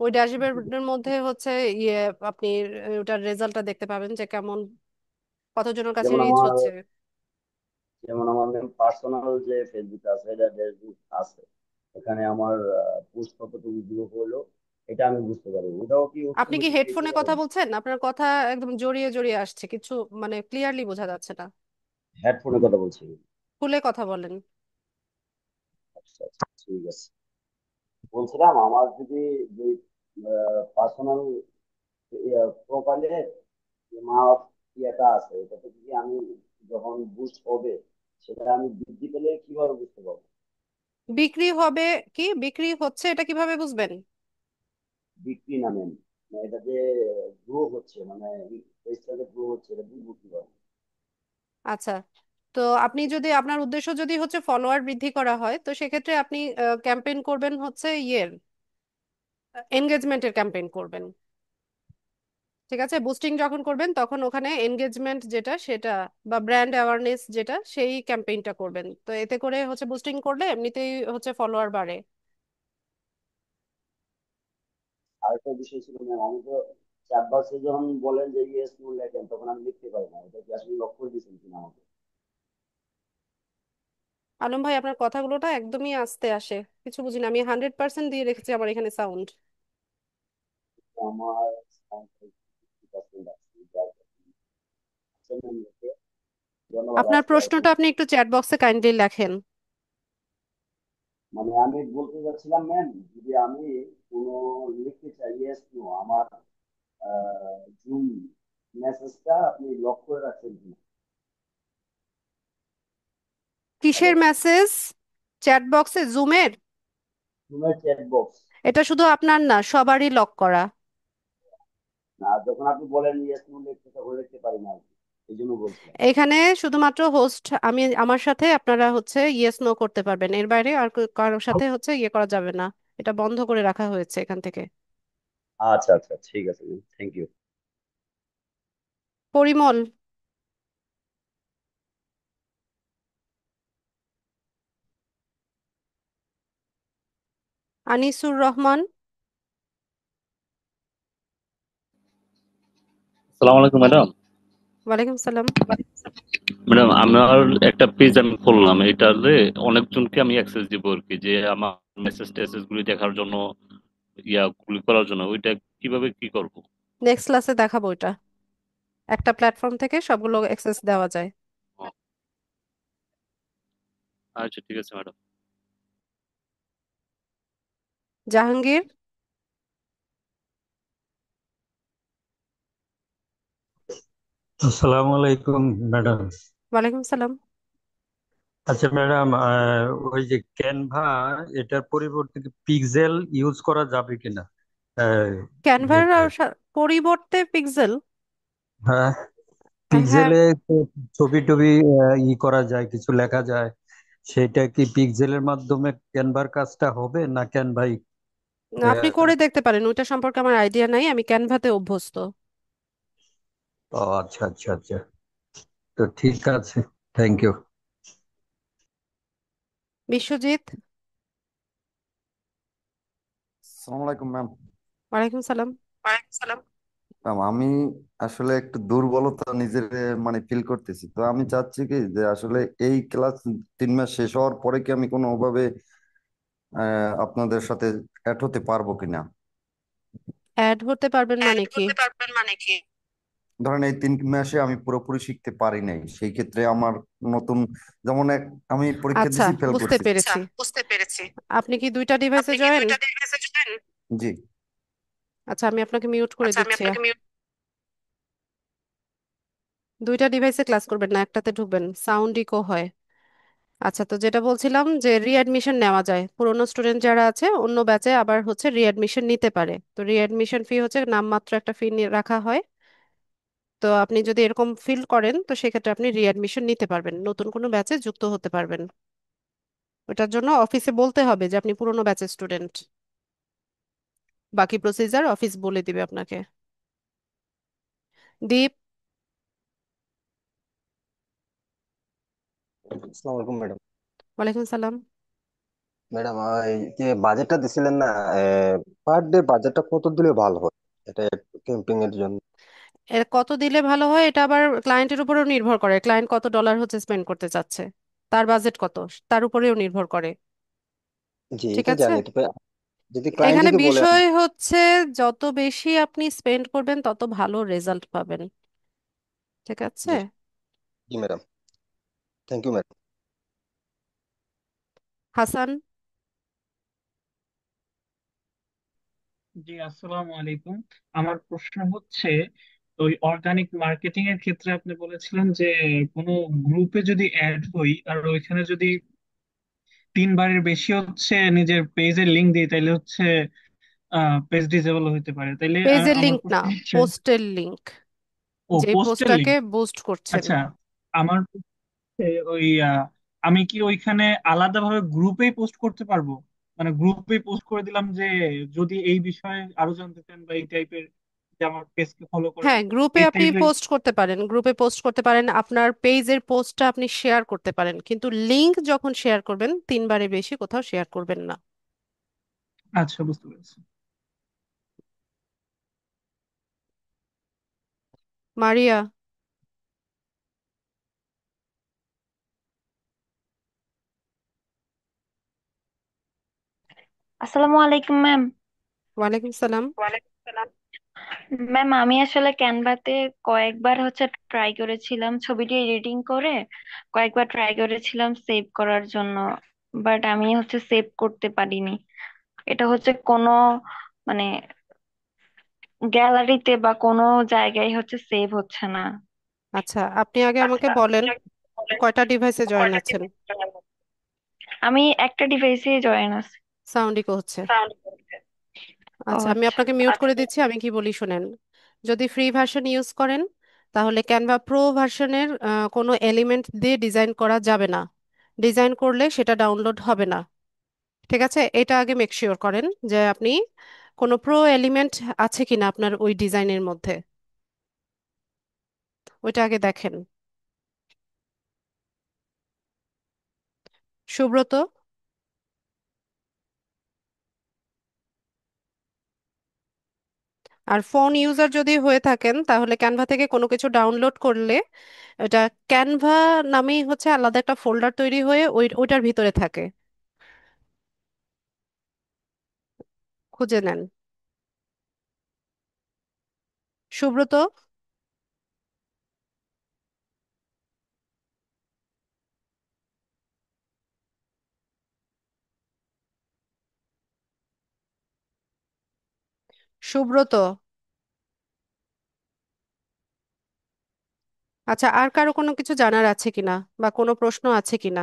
ওই ড্যাশবোর্ডের মধ্যে হচ্ছে ইয়ে আপনি ওটার রেজাল্টটা দেখতে পাবেন যে কেমন, কতজনের কাছে যেমন রিচ আমার হচ্ছে। যেমন আমার পার্সোনাল যে ফেসবুক আছে, এটা ফেসবুক আছে, এখানে আমার পোস্ট কতটুকু গ্রো হলো, এটা আমি বুঝতে পারবো। ওটাও কি আপনি কি অটোমেটিক পেয়ে হেডফোনে কথা যাবেন? বলছেন? আপনার কথা একদম জড়িয়ে জড়িয়ে আসছে, কিছু মানে ক্লিয়ারলি বোঝা যাচ্ছে না। হেডফোনে কথা বলছি। খুলে কথা বলেন। আচ্ছা আচ্ছা, ঠিক আছে। বলছিলাম আমার যদি যে পার্সোনাল প্রোফাইলে মা ইয়েটা আছে, এটা থেকে কি আমি যখন বুস্ট হবে, সেটা আমি বৃদ্ধি পেলে কিভাবে বুঝতে পারবো? বিক্রি হবে? কি বিক্রি হচ্ছে এটা কিভাবে বুঝবেন? বিক্রি না ম্যাম, এটা যে গ্রো হচ্ছে, মানে পেজটা যে গ্রো হচ্ছে, এটা বুঝবো কিভাবে? আচ্ছা, তো আপনি যদি, আপনার উদ্দেশ্য যদি হচ্ছে ফলোয়ার বৃদ্ধি করা হয়, তো সেক্ষেত্রে আপনি ক্যাম্পেইন করবেন হচ্ছে ইয়ের এনগেজমেন্টের ক্যাম্পেইন করবেন। ঠিক আছে, বুস্টিং যখন করবেন তখন ওখানে এনগেজমেন্ট যেটা সেটা বা ব্র্যান্ড অ্যাওয়ারনেস যেটা, সেই ক্যাম্পেইনটা করবেন। তো এতে করে হচ্ছে বুস্টিং করলে এমনিতেই হচ্ছে ফলোয়ার বাড়ে। আরেকটা বিষয় ছিল ম্যাম, আমি তো চারপাশে যখন বলেন যে ইয়েস নো লেখেন, তখন আমি লিখতে পারি না, এটা কি আসলে লক্ষ্য দিয়েছেন কিনা আমাকে? আলম ভাই, আপনার কথাগুলোটা একদমই আস্তে আসে, কিছু বুঝি না। আমি 100% দিয়ে রেখেছি আমার এখানে সাউন্ড। আমার sound টা একটু 50% আছে, যার কারণে। আচ্ছা ম্যাম, ওকে, ধন্যবাদ আপনার আজকে আর প্রশ্নটা কোনো, আপনি একটু চ্যাট বক্সে কাইন্ডলি লেখেন। মানে আমি বলতে চাচ্ছিলাম ম্যাম, যদি আমি কোনো লিখতে চাই ইয়েস নো, আমার জুম মেসেজটা আপনি লক করে রাখছেন কিনা? হ্যালো, কিসের মেসেজ? চ্যাট বক্সে জুমের? জুমের চ্যাট বক্স। এটা শুধু আপনার না, সবারই লক করা। না, যখন আপনি বলেন ইয়েস নো লিখতে, তখন লিখতে পারি না আর কি। এই জন্য বলছিলাম। এখানে শুধুমাত্র হোস্ট আমি, আমার সাথে আপনারা হচ্ছে ইয়েস নো করতে পারবেন, এর বাইরে আর কারোর সাথে হচ্ছে ইয়ে করা যাবে না। এটা বন্ধ করে রাখা হয়েছে এখান থেকে। আচ্ছা আচ্ছা, ঠিক আছে ma'am, thank you. Parimal, Anisur Rahman. সালাম আলাইকুম ম্যাডাম। ওয়ালাইকুম সালাম। ম্যাডাম, আমার একটা পেজ আমি খুললাম, এটাতে অনেকজনকে আমি অ্যাক্সেস দিব আর কি, যে আমার মেসেজ টেসেজ গুলি দেখার জন্য, গুলি করার জন্য। ওইটা কিভাবে কি করব? নেক্সট ক্লাসে দেখাবো এটা। একটা প্ল্যাটফর্ম থেকে সবগুলো অ্যাক্সেস দেওয়া যায়। আচ্ছা ঠিক আছে ম্যাডাম। জাহাঙ্গীর। আসসালামু আলাইকুম ম্যাডাম। ওয়ালাইকুম সালাম। আচ্ছা ম্যাডাম, ওই যে ক্যানভা, এটার পরিবর্তে কি পিক্সেল ইউজ করা যাবে কিনা? আহ, ক্যানভার ইয়েতে, পরিবর্তে পিক্সেল? হ্যাঁ, হ্যাঁ। পিক্সেলে তো ছবি টবি করা যায়, কিছু লেখা যায়। সেটা কি পিক্সেলের মাধ্যমে ক্যানভার কাজটা হবে না ক্যানভাই? আপনি করে দেখতে পারেন, ওইটা সম্পর্কে আমার আইডিয়া নাই, আমি ক্যানভাতে অভ্যস্ত। ও আচ্ছা আচ্ছা আচ্ছা, তো ঠিক আছে, থ্যাংক ইউ। বিশ্বজিৎ। আসসালামু আলাইকুম ম্যাম। ওয়ালাইকুম সালাম। ওয়ালাইকুম সালাম। ম্যাম, আমি আসলে একটু দুর্বলতা নিজের মানে ফিল করতেছি, তো আমি চাচ্ছি কি যে আসলে এই ক্লাস 3 মাস শেষ হওয়ার পরে কি আমি কোনোভাবে আপনাদের সাথে অ্যাড হতে পারবো কিনা? অ্যাড হতে পারবেন অ্যাড মানে কি? হতে পারবেন মানে কি? ধরেন এই 3 মাসে আমি পুরোপুরি শিখতে পারি নাই, সেই ক্ষেত্রে আমার নতুন, যেমন আমি পরীক্ষা আচ্ছা, দিছি, ফেল বুঝতে করছি। আচ্ছা, পেরেছি। বুঝতে পেরেছি। আপনি কি দুইটা ডিভাইসে আপনি কি জয়েন? 2টা ডিভাইসে জয়েন? জি। আচ্ছা, আমি আপনাকে মিউট করে আচ্ছা, আমি দিচ্ছি। আপনাকে মিউট। দুইটা ডিভাইসে ক্লাস করবেন না, একটাতে ঢুকবেন, সাউন্ড ইকো হয়। আচ্ছা, তো যেটা বলছিলাম যে রিঅ্যাডমিশন নেওয়া যায়, পুরনো স্টুডেন্ট যারা আছে অন্য ব্যাচে আবার হচ্ছে রিঅ্যাডমিশন নিতে পারে। তো রিঅ্যাডমিশন ফি হচ্ছে নামমাত্র একটা ফি রাখা হয়। তো আপনি যদি এরকম ফিল করেন তো সেক্ষেত্রে আপনি রিঅ্যাডমিশন নিতে পারবেন, নতুন কোনো ব্যাচে যুক্ত হতে পারবেন। ওটার জন্য অফিসে বলতে হবে যে আপনি পুরনো ব্যাচের স্টুডেন্ট। বাকি প্রসিজার অফিস বলে দিবে আপনাকে। দীপ। আসসালামু আলাইকুম ম্যাডাম। ওয়ালাইকুম সালাম। ম্যাডাম, এই যে বাজেটটা দিছিলেন না, পার ডে বাজেটটা কত দিলে ভালো হয় এটা ক্যাম্পিং এর জন্য? এর কত দিলে ভালো হয় এটা আবার ক্লায়েন্টের উপরেও নির্ভর করে, ক্লায়েন্ট কত ডলার হচ্ছে স্পেন্ড করতে চাচ্ছে, তার বাজেট কত, তার উপরেও নির্ভর করে। জি, ঠিক এটা আছে। জানি, তবে যদি ক্লায়েন্ট এখানে যদি বলে বিষয় হচ্ছে যত বেশি আপনি স্পেন্ড করবেন তত ভালো রেজাল্ট পাবেন। ঠিক আছে। জি, জি madam, thank you madam. Hasan. জি, আসসালামু আলাইকুম। আমার প্রশ্ন হচ্ছে, ওই অর্গানিক মার্কেটিং এর ক্ষেত্রে আপনি বলেছিলেন যে কোনো গ্রুপে যদি অ্যাড হই আর ওইখানে যদি 3 বারের বেশি হচ্ছে নিজের পেজের লিংক দিই, তাইলে হচ্ছে পেজ ডিসেবল হতে পারে। তাইলে পেজের আমার লিংক না, প্রশ্ন হচ্ছে, পোস্টের লিংক, ও যে পোস্টের পোস্টটাকে লিংক। বুস্ট করছেন। আচ্ছা, আমার ওই আমি কি ওইখানে আলাদাভাবে গ্রুপেই পোস্ট করতে পারবো? মানে গ্রুপেই পোস্ট করে দিলাম যে যদি এই বিষয়ে আরো জানতে চান বা এই টাইপের, যে আমার পেজকে ফলো করেন, হ্যাঁ, গ্রুপে এই আপনি টাইপের। পোস্ট করতে পারেন, গ্রুপে পোস্ট করতে পারেন, আপনার পেজের পোস্টটা আপনি শেয়ার করতে পারেন, কিন্তু লিংক যখন শেয়ার করবেন 3 বারের বেশি কোথাও শেয়ার করবেন না। আচ্ছা, বুঝতে পেরেছি। মারিয়া। আসসালামু আলাইকুম ম্যাম। ওয়ালাইকুম সালাম। ম্যাম আমি আসলে ক্যানভাতে কয়েকবার হচ্ছে ট্রাই করেছিলাম ছবিটি এডিটিং করে, কয়েকবার ট্রাই করেছিলাম সেভ করার জন্য, বাট আমি হচ্ছে সেভ করতে পারিনি। এটা হচ্ছে কোনো মানে গ্যালারিতে বা কোনো জায়গায় হচ্ছে সেভ হচ্ছে না। আচ্ছা, আপনি আগে আমাকে বলেন কয়টা ডিভাইসে জয়েন আছেন। আমি একটা ডিভাইসে জয়েন আছি। সাউন্ড ইকো হচ্ছে। ও আচ্ছা, আমি আচ্ছা। আপনাকে মিউট করে দিচ্ছি, আমি কি বলি শুনেন। যদি ফ্রি ভার্সন ইউজ করেন তাহলে ক্যানভা প্রো ভার্সনের কোনো এলিমেন্ট দিয়ে ডিজাইন করা যাবে না। ডিজাইন করলে সেটা ডাউনলোড হবে না। ঠিক আছে, এটা আগে মেক শিওর করেন যে আপনি কোনো প্রো এলিমেন্ট আছে কিনা আপনার ওই ডিজাইনের মধ্যে, ওইটা আগে দেখেন। সুব্রত, আর ফোন ইউজার যদি হয়ে থাকেন তাহলে ক্যানভা থেকে কোনো কিছু ডাউনলোড করলে এটা ক্যানভা নামেই হচ্ছে আলাদা একটা ফোল্ডার তৈরি হয়ে ওইটার ভিতরে থাকে, খুঁজে নেন। সুব্রত, সুব্রত। আচ্ছা, আর কারো কোনো কিছু জানার আছে কিনা বা কোনো প্রশ্ন আছে কিনা?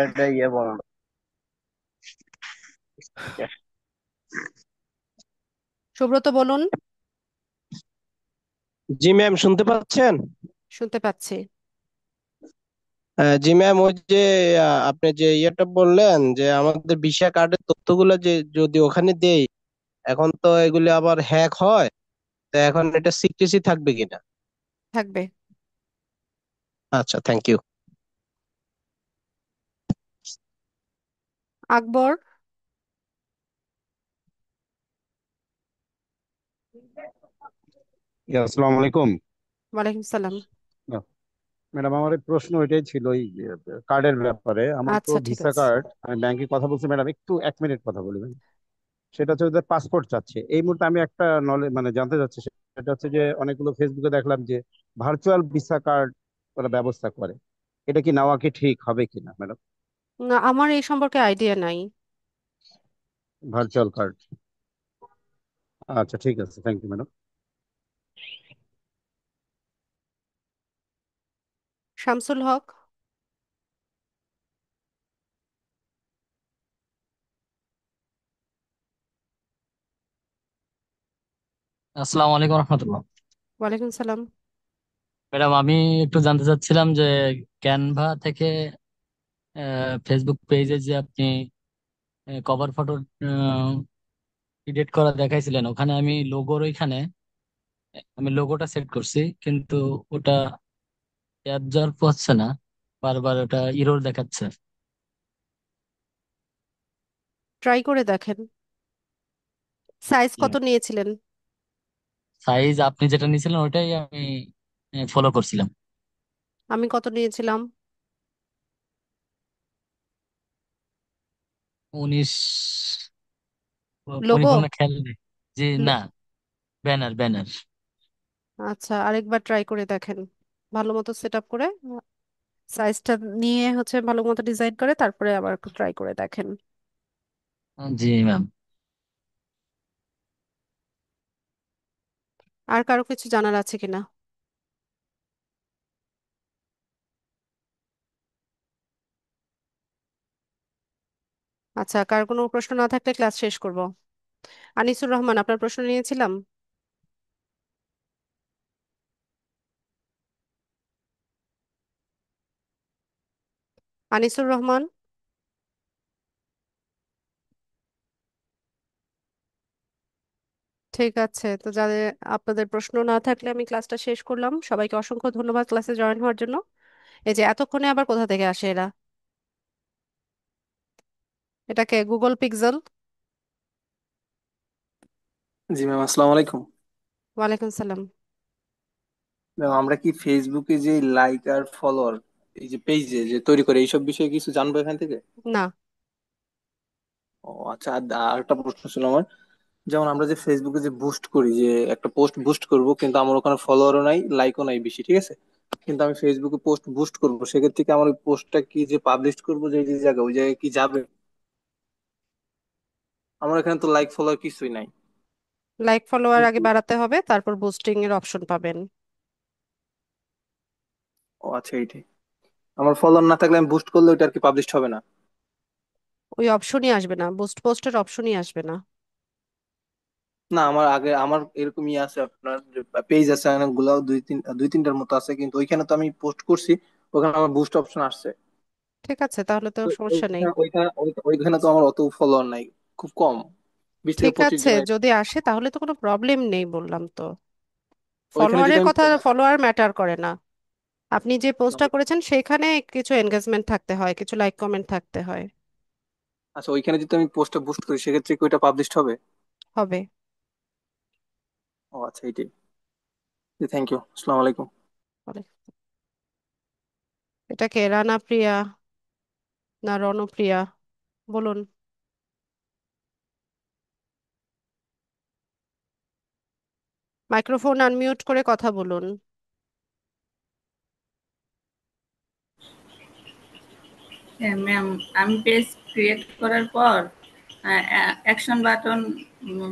এটা ইয়ে বলেন। সুব্রত বলুন। জি ম্যাম, শুনতে পাচ্ছেন? শুনতে পাচ্ছি। জি ম্যাম, ওই যে আপনি যে ইয়েটা বললেন যে আমাদের ভিসা কার্ডের তথ্যগুলো যে যদি ওখানে দেই, এখন তো এগুলি আবার হ্যাক হয়, তো এখন এটা সিক্রেসি থাকবে কিনা? থাকবে। আচ্ছা, থ্যাংক ইউ। আকবর। আসসালামু আলাইকুম। ওয়ালাইকুম সালাম। ম্যাডাম, আমার এই প্রশ্ন ওইটাই ছিল ওই কার্ডের ব্যাপারে। আমার তো আচ্ছা, ঠিক ভিসা আছে। কার্ড, আমি ব্যাংকে কথা বলছি ম্যাডাম, একটু 1 মিনিট কথা বলি ম্যাম। সেটা হচ্ছে ওদের পাসপোর্ট চাচ্ছে এই মুহূর্তে। আমি একটা নলেজ মানে জানতে চাচ্ছি, সেটা হচ্ছে যে অনেকগুলো ফেসবুকে দেখলাম যে ভার্চুয়াল ভিসা কার্ড ওরা ব্যবস্থা করে। এটা কি নেওয়া কি ঠিক হবে কিনা ম্যাডাম? না, আমার এই সম্পর্কে আইডিয়া নাই। ভার্চুয়াল কার্ড, আচ্ছা ঠিক আছে, থ্যাংক ইউ ম্যাডাম। শামসুল হক। আসসালামু আলাইকুম রহমতুল্লাহ। ওয়ালাইকুম সালাম। ম্যাডাম আমি একটু জানতে চাচ্ছিলাম যে ক্যানভা থেকে ফেসবুক পেজে যে আপনি কভার ফটো এডিট করা দেখাইছিলেন, ওখানে আমি লোগোটা সেট করছি, কিন্তু ওটা অ্যাবজর্ব হচ্ছে না, বারবার ওটা ইরর দেখাচ্ছে। ট্রাই করে দেখেন। সাইজ কত নিয়েছিলেন? সাইজ আপনি যেটা নিয়েছিলেন ওটাই আমি ফলো করছিলাম। আমি কত নিয়েছিলাম? 19 লোগো। পরিপূর্ণ খেয়াল নেই। জি না, ব্যানার ব্যানার। আচ্ছা, আরেকবার ট্রাই করে দেখেন। ভালো মতো সেট আপ করে সাইজটা নিয়ে হচ্ছে ভালো মতো ডিজাইন করে তারপরে আবার একটু ট্রাই করে দেখেন। জি ম্যাম। আর কারো কিছু জানার আছে কিনা? আচ্ছা, কার কোনো প্রশ্ন না থাকলে ক্লাস শেষ করব। আনিসুর রহমান, আপনার প্রশ্ন নিয়েছিলাম। আনিসুর রহমান। ঠিক আছে, তো যাদের আপনাদের প্রশ্ন না থাকলে আমি ক্লাসটা শেষ করলাম। সবাইকে অসংখ্য ধন্যবাদ ক্লাসে জয়েন হওয়ার জন্য। এই যে এতক্ষণে আবার কোথা থেকে আসে এরা? এটাকে গুগল পিক্সেল। জি ম্যাম, আসসালামু আলাইকুম। ওয়ালাইকুম সালাম। ম্যাম আমরা কি ফেসবুকে যে লাইক আর ফলোয়ার এই যে পেজে যে তৈরি করে এইসব বিষয়ে কিছু জানবো এখান থেকে? না। ও আচ্ছা, আর একটা প্রশ্ন ছিল আমার। যেমন আমরা যে ফেসবুকে যে বুস্ট করি, যে একটা পোস্ট বুস্ট করব, কিন্তু আমার ওখানে ফলোয়ারও নাই, লাইকও নাই বেশি, ঠিক আছে, কিন্তু আমি ফেসবুকে পোস্ট বুস্ট করব, সেক্ষেত্রে কি আমার ওই পোস্টটা কি যে পাবলিশ করব যে যে জায়গায়, ওই জায়গায় কি যাবে? আমার এখানে তো লাইক ফলোয়ার কিছুই নাই। লাইক ফলোয়ার আগে বাড়াতে হবে, তারপর বুস্টিং এর অপশন পাবেন। ও আচ্ছা, এইটাই। আমার ফলোয়ার না থাকলে আমি বুস্ট করলে ওইটা আর কি পাবলিশ হবে না? ওই অপশনই আসবে না, বুস্ট পোস্টের অপশনই আসবে না। না, আমার আগে আমার এরকমই আছে, আপনার পেজ আছে অনেকগুলো, দুই তিনটার মতো আছে, কিন্তু ওইখানে তো আমি পোস্ট করছি, ওখানে আমার বুস্ট অপশন আসছে। ঠিক আছে, তাহলে তো তো সমস্যা নেই। ওইখানে তো আমার অত ফলোয়ার নাই, খুব কম, 20 থেকে ঠিক 25 আছে, জনের। যদি আসে তাহলে তো কোনো প্রবলেম নেই, বললাম তো। ওইখানে যদি ফলোয়ারের আমি কথা, ফলোয়ার ম্যাটার করে না। আপনি যে পোস্টটা করেছেন সেখানে কিছু এনগেজমেন্ট থাকতে হয়, কিছু লাইক কমেন্ট থাকতে হয়। আচ্ছা, ওইখানে যদি আমি পোস্টটা বুস্ট করি, সেক্ষেত্রে কি ওইটা পাবলিশড হবে? হবে। ও আচ্ছা, এইটাই। থ্যাংক ইউ, আসসালামু আলাইকুম। বলে, এটা কে, রানা প্রিয়া না রণপ্রিয়া? বলুন। মাইক্রোফোন আনমিউট করে কথা বলুন। হ্যাঁ ম্যাম, আমি পেজ ক্রিয়েট করার পর অ্যাকশন বাটন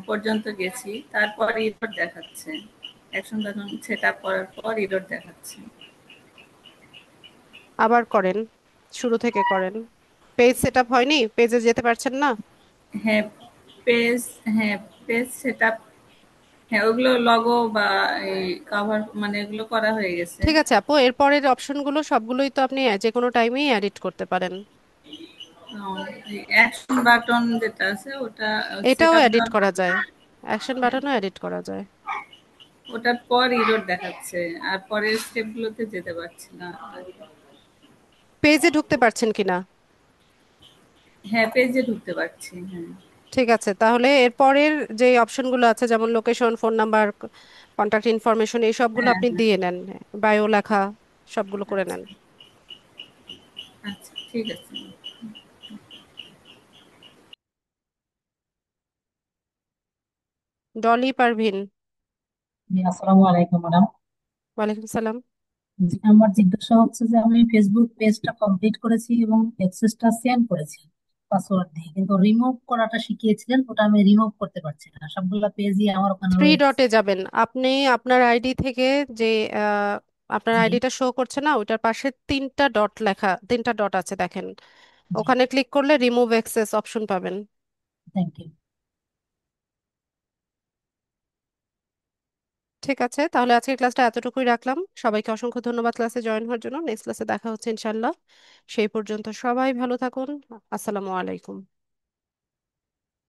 পর্যন্ত গেছি, তারপর ইরর দেখাচ্ছে। অ্যাকশন বাটন সেট আপ করার পর ইরর দেখাচ্ছে। আবার করেন, শুরু থেকে করেন। পেজ সেট আপ হয়নি, পেজে যেতে পারছেন না? হ্যাঁ পেজ হ্যাঁ পেজ সেট আপ, হ্যাঁ ওগুলো লগো বা এই কভার মানে এগুলো করা হয়ে গেছে। ঠিক আছে আপু, এরপরের অপশনগুলো সবগুলোই তো আপনি যে কোনো টাইমেই এডিট করতে পারেন। অ্যাকশন বাটন যেটা আছে ওটা সেট এটাও আপ এডিট দেওয়ার করা পর, যায়, অ্যাকশন বাটনও এডিট করা যায়। ওটার পর ইরর দেখাচ্ছে, আর পরের স্টেপ গুলোতে যেতে পারছি না। পেজে ঢুকতে পারছেন কিনা? হ্যাঁ পেজে ঢুকতে পারছি, হ্যাঁ। ঠিক আছে, তাহলে এরপরের যে অপশনগুলো আছে, যেমন location, phone number, contact information, এই সবগুলো হ্যাঁ আপনি হ্যাঁ, দিয়ে নেন, বায়ো লেখা, সবগুলো করে নেন। আচ্ছা ঠিক আছে। ডলি পারভিন। জি, আসসালামু আলাইকুম ম্যাডাম। ওয়ালাইকুম সালাম। জি, আমার জিজ্ঞাসা হচ্ছে যে আমি ফেসবুক পেজটা কমপ্লিট করেছি এবং অ্যাক্সেসটা সেন্ড করেছি পাসওয়ার্ড দিয়ে, কিন্তু রিমুভ করাটা শিখিয়েছিলেন, ওটা আমি রিমুভ করতে পারছি না, সবগুলা পেজই আমার ওখানে থ্রি রয়ে গেছে। ডটে যাবেন আপনি, আপনার আইডি থেকে যে আহ, আপনার জি আইডিটা শো করছে না, ওইটার পাশে তিনটা ডট লেখা, তিনটা ডট আছে দেখেন, জি, ওখানে ক্লিক করলে রিমুভ অ্যাক্সেস অপশন পাবেন। Thank you. ঠিক আছে, তাহলে আজকের ক্লাসটা এতটুকুই রাখলাম। সবাইকে অসংখ্য ধন্যবাদ ক্লাসে জয়েন হওয়ার জন্য। নেক্সট ক্লাসে দেখা হচ্ছে ইনশাল্লাহ। সেই পর্যন্ত সবাই ভালো থাকুন। আসসালামু আলাইকুম।